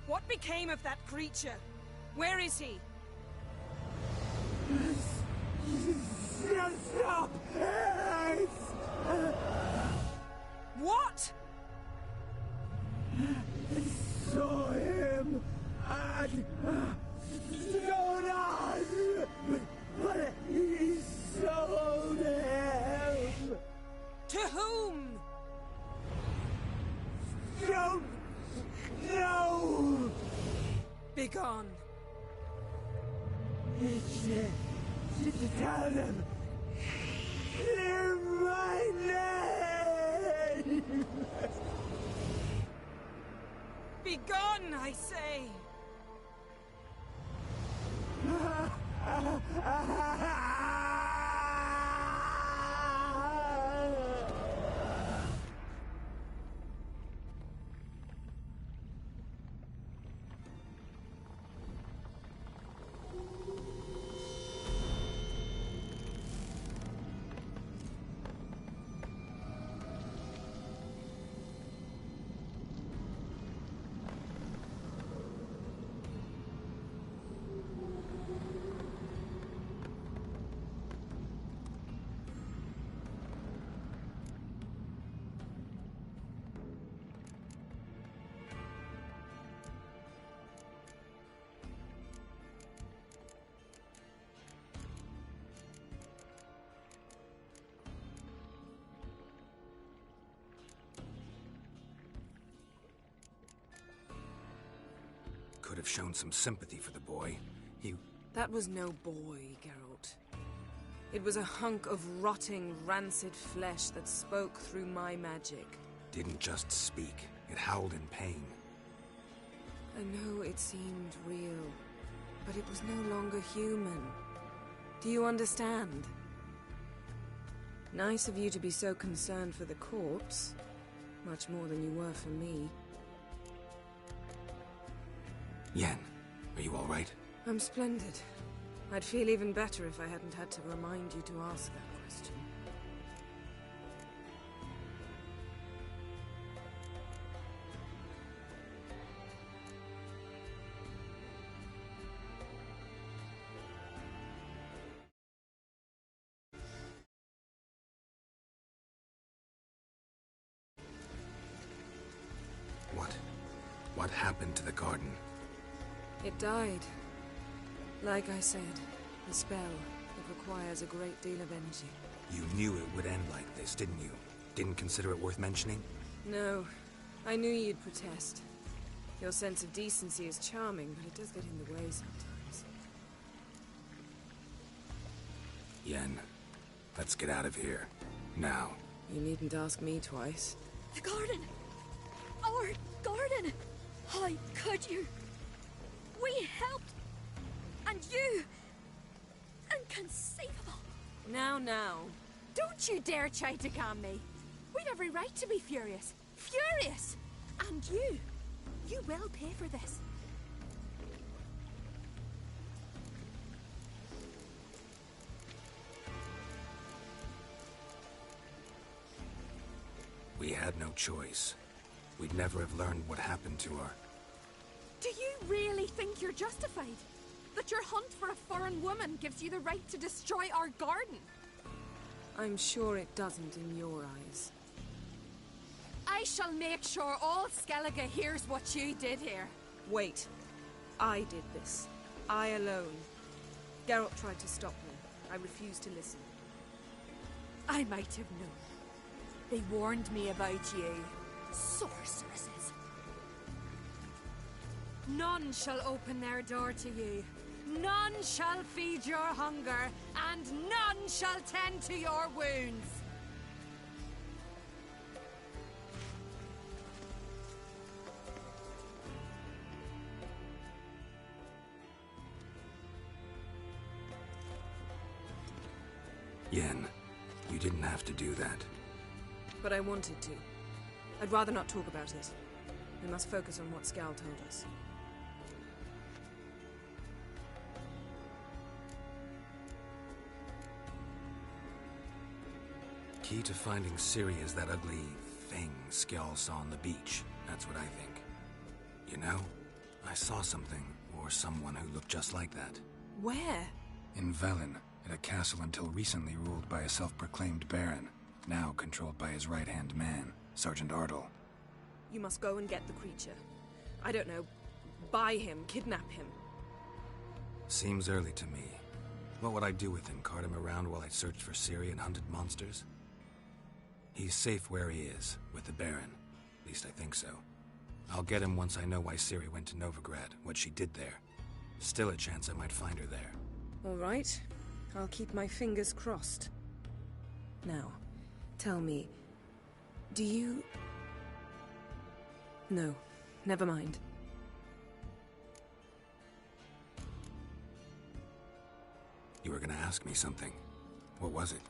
What became of that creature? Where is he? Stop! What? Saw him and stood on, but he sold him. To whom? Don't know. Begone. Tell them. Clear my name. Begone, I say. Could have shown some sympathy for the boy. That was no boy, Geralt. It was a hunk of rotting, rancid flesh that spoke through my magic. Didn't just speak. It howled in pain. I know it seemed real, but it was no longer human. Do you understand? Nice of you to be so concerned for the corpse. Much more than you were for me. Yen, are you all right? I'm splendid. I'd feel even better if I hadn't had to remind you to ask that question. What happened to the garden? It died. Like I said, the spell, it requires a great deal of energy. You knew it would end like this, didn't you? Didn't consider it worth mentioning? No. I knew you'd protest. Your sense of decency is charming, but it does get in the way sometimes. Yen, let's get out of here. Now. You needn't ask me twice. The garden! Our garden! How could you? We helped! And you! Inconceivable! Now. Don't you dare try to calm me. We'd every right to be furious. Furious! And you will pay for this. We had no choice. We'd never have learned what happened to her. Do you really think you're justified? That your hunt for a foreign woman gives you the right to destroy our garden? I'm sure it doesn't in your eyes. I shall make sure all Skellige hears what you did here. Wait. I did this. I alone. Geralt tried to stop me. I refused to listen. I might have known. They warned me about you. Sorceresses. None shall open their door to you. None shall feed your hunger, and none shall tend to your wounds. Yen, you didn't have to do that. But I wanted to. I'd rather not talk about it. We must focus on what Scal told us. Key to finding Ciri is that ugly thing Skjall saw on the beach. That's what I think. You know, I saw something, or someone who looked just like that. Where? In Velen, at a castle until recently ruled by a self-proclaimed baron, now controlled by his right-hand man, Sergeant Ardle. You must go and get the creature. I don't know, buy him, kidnap him. Seems early to me. What would I do with him? Cart him around while I searched for Ciri and hunted monsters? He's safe where he is, with the Baron. At least I think so. I'll get him once I know why Ciri went to Novigrad, what she did there. Still a chance I might find her there. All right. I'll keep my fingers crossed. Now, tell me, do you... No, never mind. You were gonna ask me something. What was it?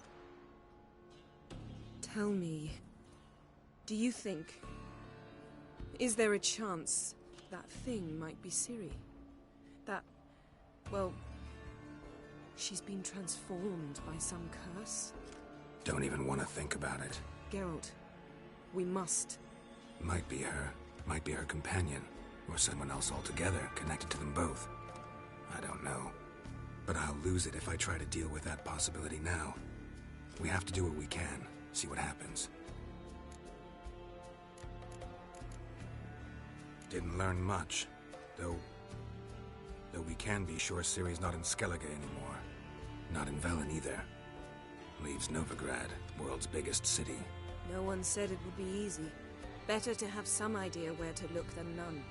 Tell me, do you think... Is there a chance that thing might be Ciri? That... well... she's been transformed by some curse? Don't even want to think about it. Geralt, we must. Might be her. Might be her companion. Or someone else altogether, connected to them both. I don't know. But I'll lose it if I try to deal with that possibility now. We have to do what we can. See what happens. Didn't learn much. Though we can be sure Ciri's not in Skellige anymore. Not in Velen either. Leaves Novigrad, world's biggest city. No one said it would be easy. Better to have some idea where to look than none.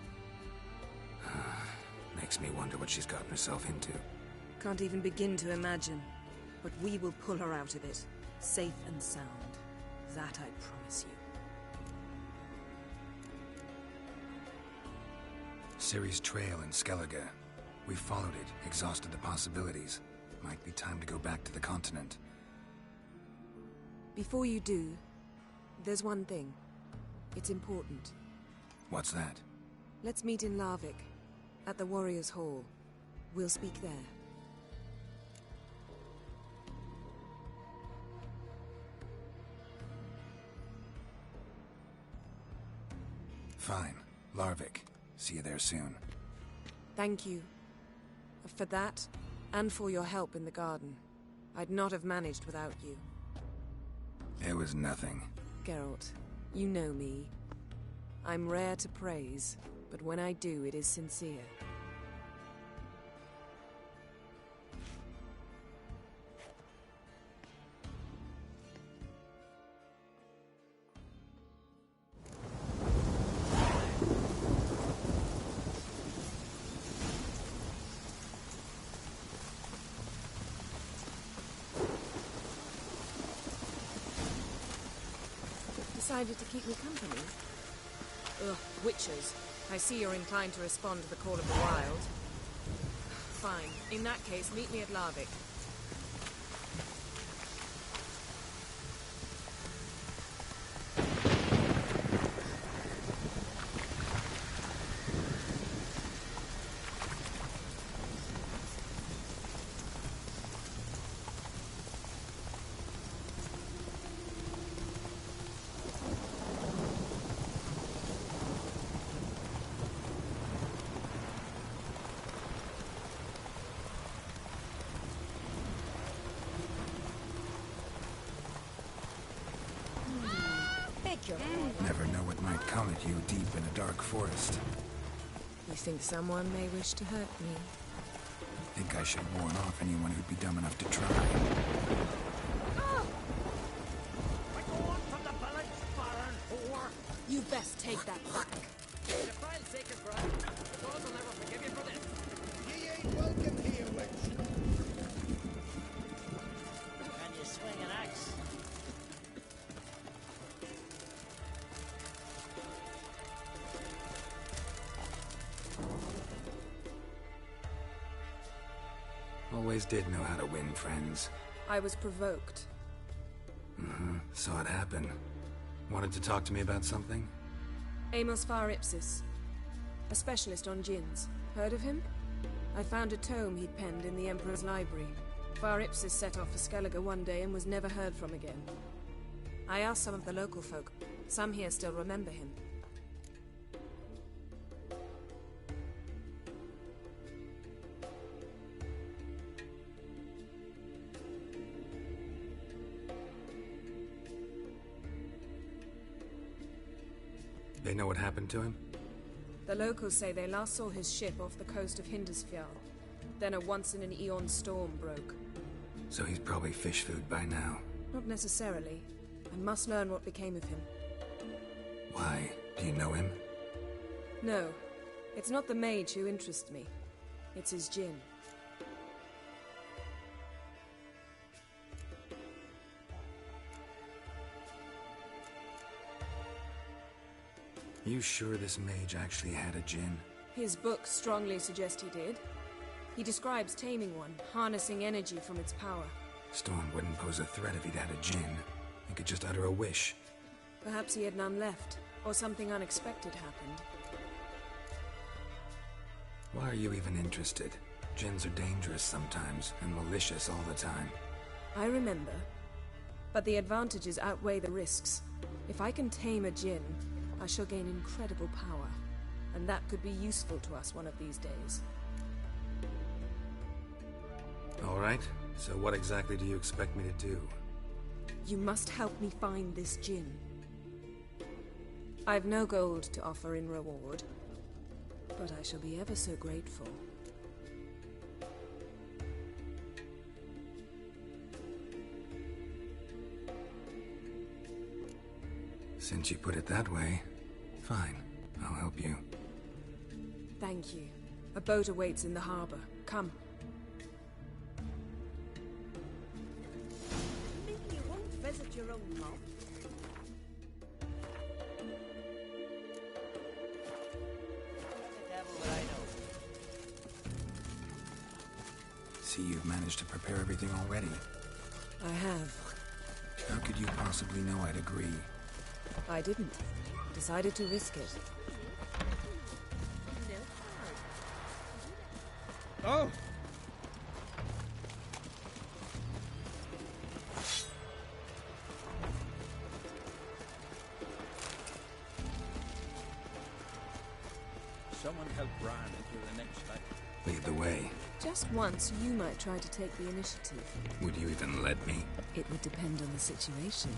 Makes me wonder what she's gotten herself into. Can't even begin to imagine. But we will pull her out of it. Safe and sound. That I promise you. Ciri's trail in Skellige. We followed it, exhausted the possibilities. Might be time to go back to the continent. Before you do, there's one thing. It's important. What's that? Let's meet in Larvik, at the Warriors' Hall. We'll speak there. Fine. Larvik. See you there soon. Thank you. For that, and for your help in the garden. I'd not have managed without you. It was nothing. Geralt, you know me. I'm rare to praise, but when I do, it is sincere. Decided to keep me company? Ugh, witches. I see you're inclined to respond to the call of the wild. Fine. In that case, meet me at Larvik. Never know what might come at you deep in a dark forest. You think someone may wish to hurt me? I think I should warn off anyone who'd be dumb enough to try. I go on from the village, Baron whore! You best take that back. The file's sacred, Brian. The gods will never forgive you for this. Ye ain't welcome here, witch. Can you swing an axe? Always did know how to win friends. I was provoked. Saw it happen. Wanted to talk to me about something? Amos Far Ipsis. A specialist on djinns. Heard of him? I found a tome he'd penned in the Emperor's library. Far Ipsis set off for Skellige one day and was never heard from again. I asked some of the local folk. Some here still remember him. They know what happened to him? The locals say they last saw his ship off the coast of Hindisfjall. Then a once-in-an-eon storm broke. So he's probably fish food by now. Not necessarily. I must learn what became of him. Why? Do you know him? No. It's not the mage who interests me. It's his djinn. You sure this mage actually had a djinn? His books strongly suggest he did. He describes taming one, harnessing energy from its power. Storm wouldn't pose a threat if he'd had a djinn. He could just utter a wish. Perhaps he had none left, or something unexpected happened. Why are you even interested? Djinns are dangerous sometimes, and malicious all the time. I remember. But the advantages outweigh the risks. If I can tame a djinn, I shall gain incredible power. And that could be useful to us one of these days. All right. So what exactly do you expect me to do? You must help me find this djinn. I've no gold to offer in reward, but I shall be ever so grateful. Since you put it that way, fine. I'll help you. Thank you. A boat awaits in the harbor. Come. Maybe you won't visit your own mom. The devil would I know? See, you've managed to prepare everything already. I have. How could you possibly know I'd agree? I didn't. Decided to risk it. Oh! Someone help Brian into the next fight. Lead the way. Just once, you might try to take the initiative. Would you even let me? It would depend on the situation.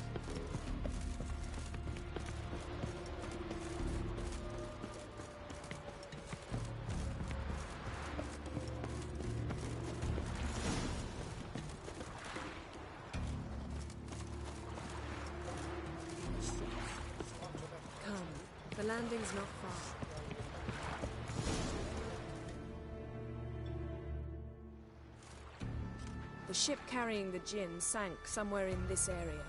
Come, the landing's not far. The ship carrying the gin sank somewhere in this area.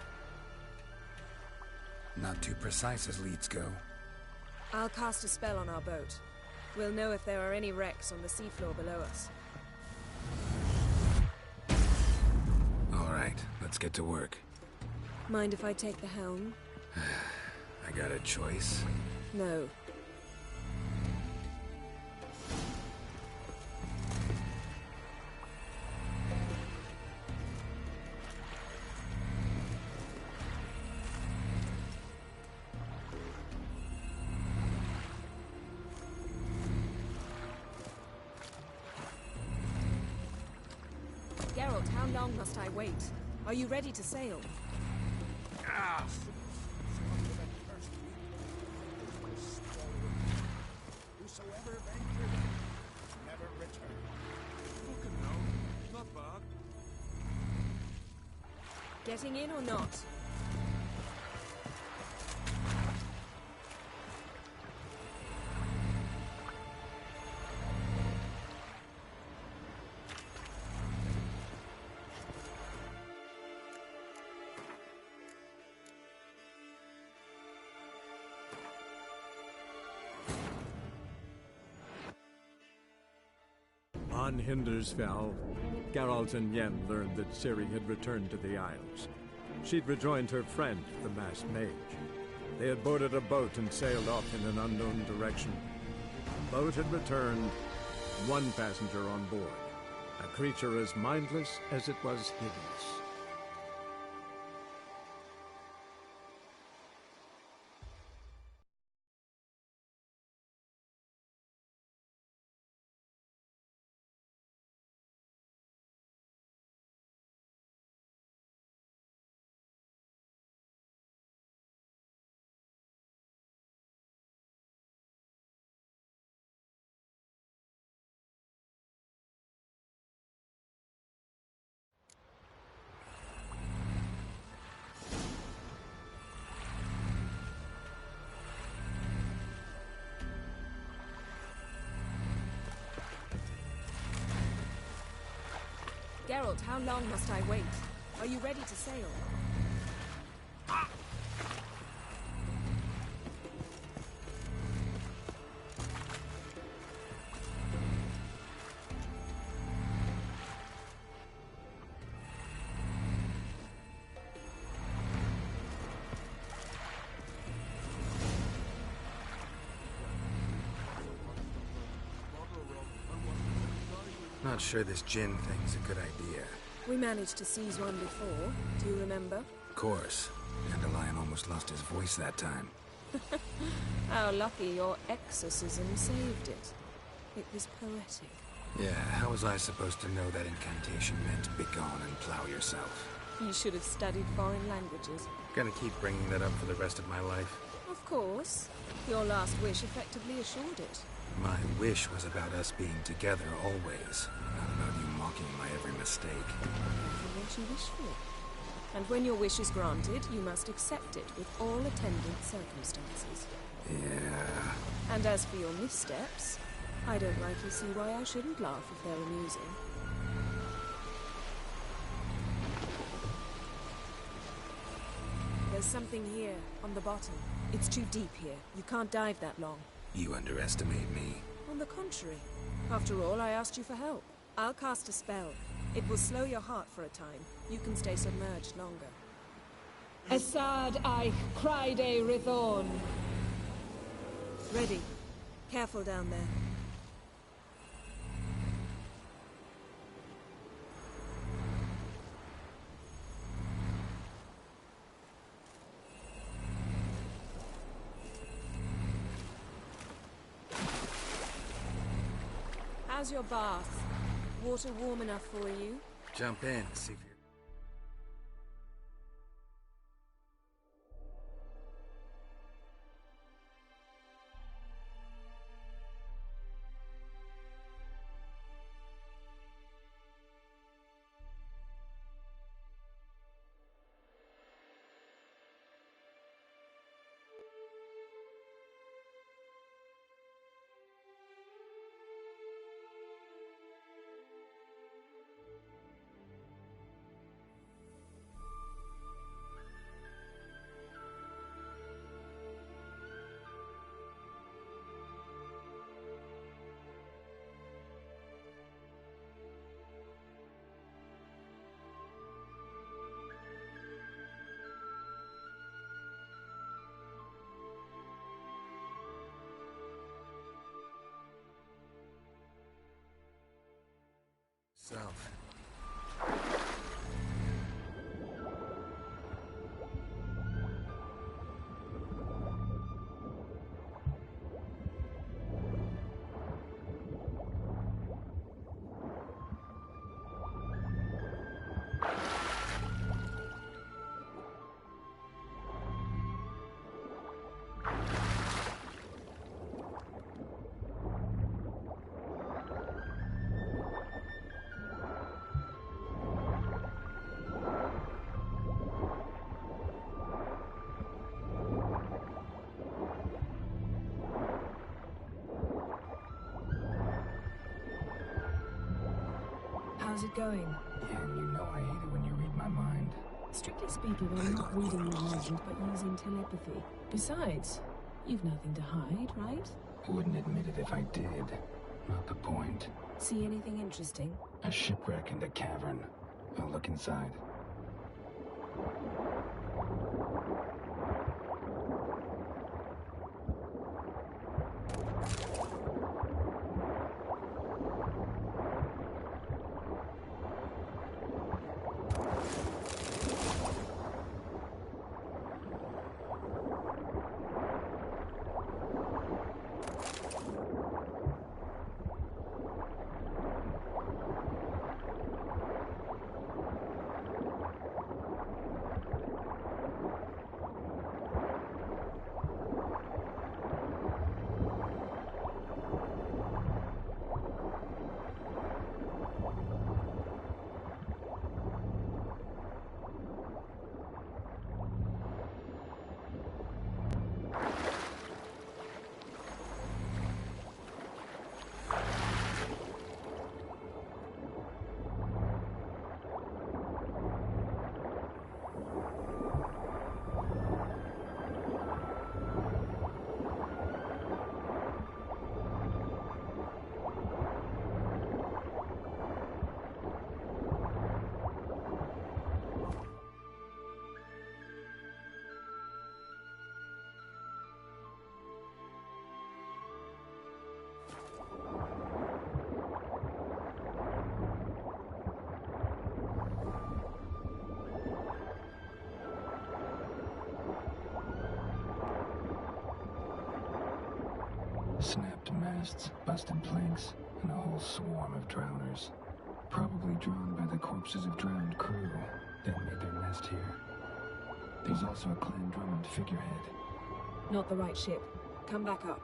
Not too precise as leads go. I'll cast a spell on our boat. We'll know if there are any wrecks on the seafloor below us. All right, let's get to work. Mind if I take the helm? I got a choice. No. Geralt, how long must I wait? Are you ready to sail? Ah! Whosoever ventured, never return. Fucking hell. Not bad. Getting in or not? On Hindersfell, Geralt and Yen learned that Ciri had returned to the Isles. She'd rejoined her friend, the masked mage. They had boarded a boat and sailed off in an unknown direction. The boat had returned, one passenger on board, a creature as mindless as it was hideous. Geralt, how long must I wait? Are you ready to sail? Not sure this gin thing's a good idea. We managed to seize one before. Do you remember? Of course. Dandelion almost lost his voice that time. How lucky your exorcism saved it. It was poetic. Yeah, how was I supposed to know that incantation meant begone and plow yourself? You should have studied foreign languages. Gonna keep bringing that up for the rest of my life. Of course. Your last wish effectively assured it. My wish was about us being together always, not about you mocking my every mistake. Careful what you wish for. And when your wish is granted, you must accept it with all attendant circumstances. Yeah. And as for your missteps, I don't rightly see why I shouldn't laugh if they're amusing. There's something here, on the bottom. It's too deep here. You can't dive that long. You underestimate me. On the contrary. After all, I asked you for help. I'll cast a spell. It will slow your heart for a time. You can stay submerged longer. Assad Eich Criede Rithon. Ready. Careful down there. How's your bath? Water warm enough for you? Jump in, see if you're... Self. How's it going? Yeah, and you know I hate it when you read my mind. Strictly speaking, I'm not reading your mind, but using telepathy. Besides, you've nothing to hide, right? Wouldn't admit it if I did. Not the point. See anything interesting? A shipwreck in the cavern. I'll look inside. Snapped masts, busted planks, and a whole swarm of drowners. Probably drawn by the corpses of drowned crew that made their nest here. There's also a Clan Drummond figurehead. Not the right ship. Come back up.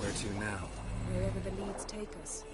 Where to now? Wherever the leads take us.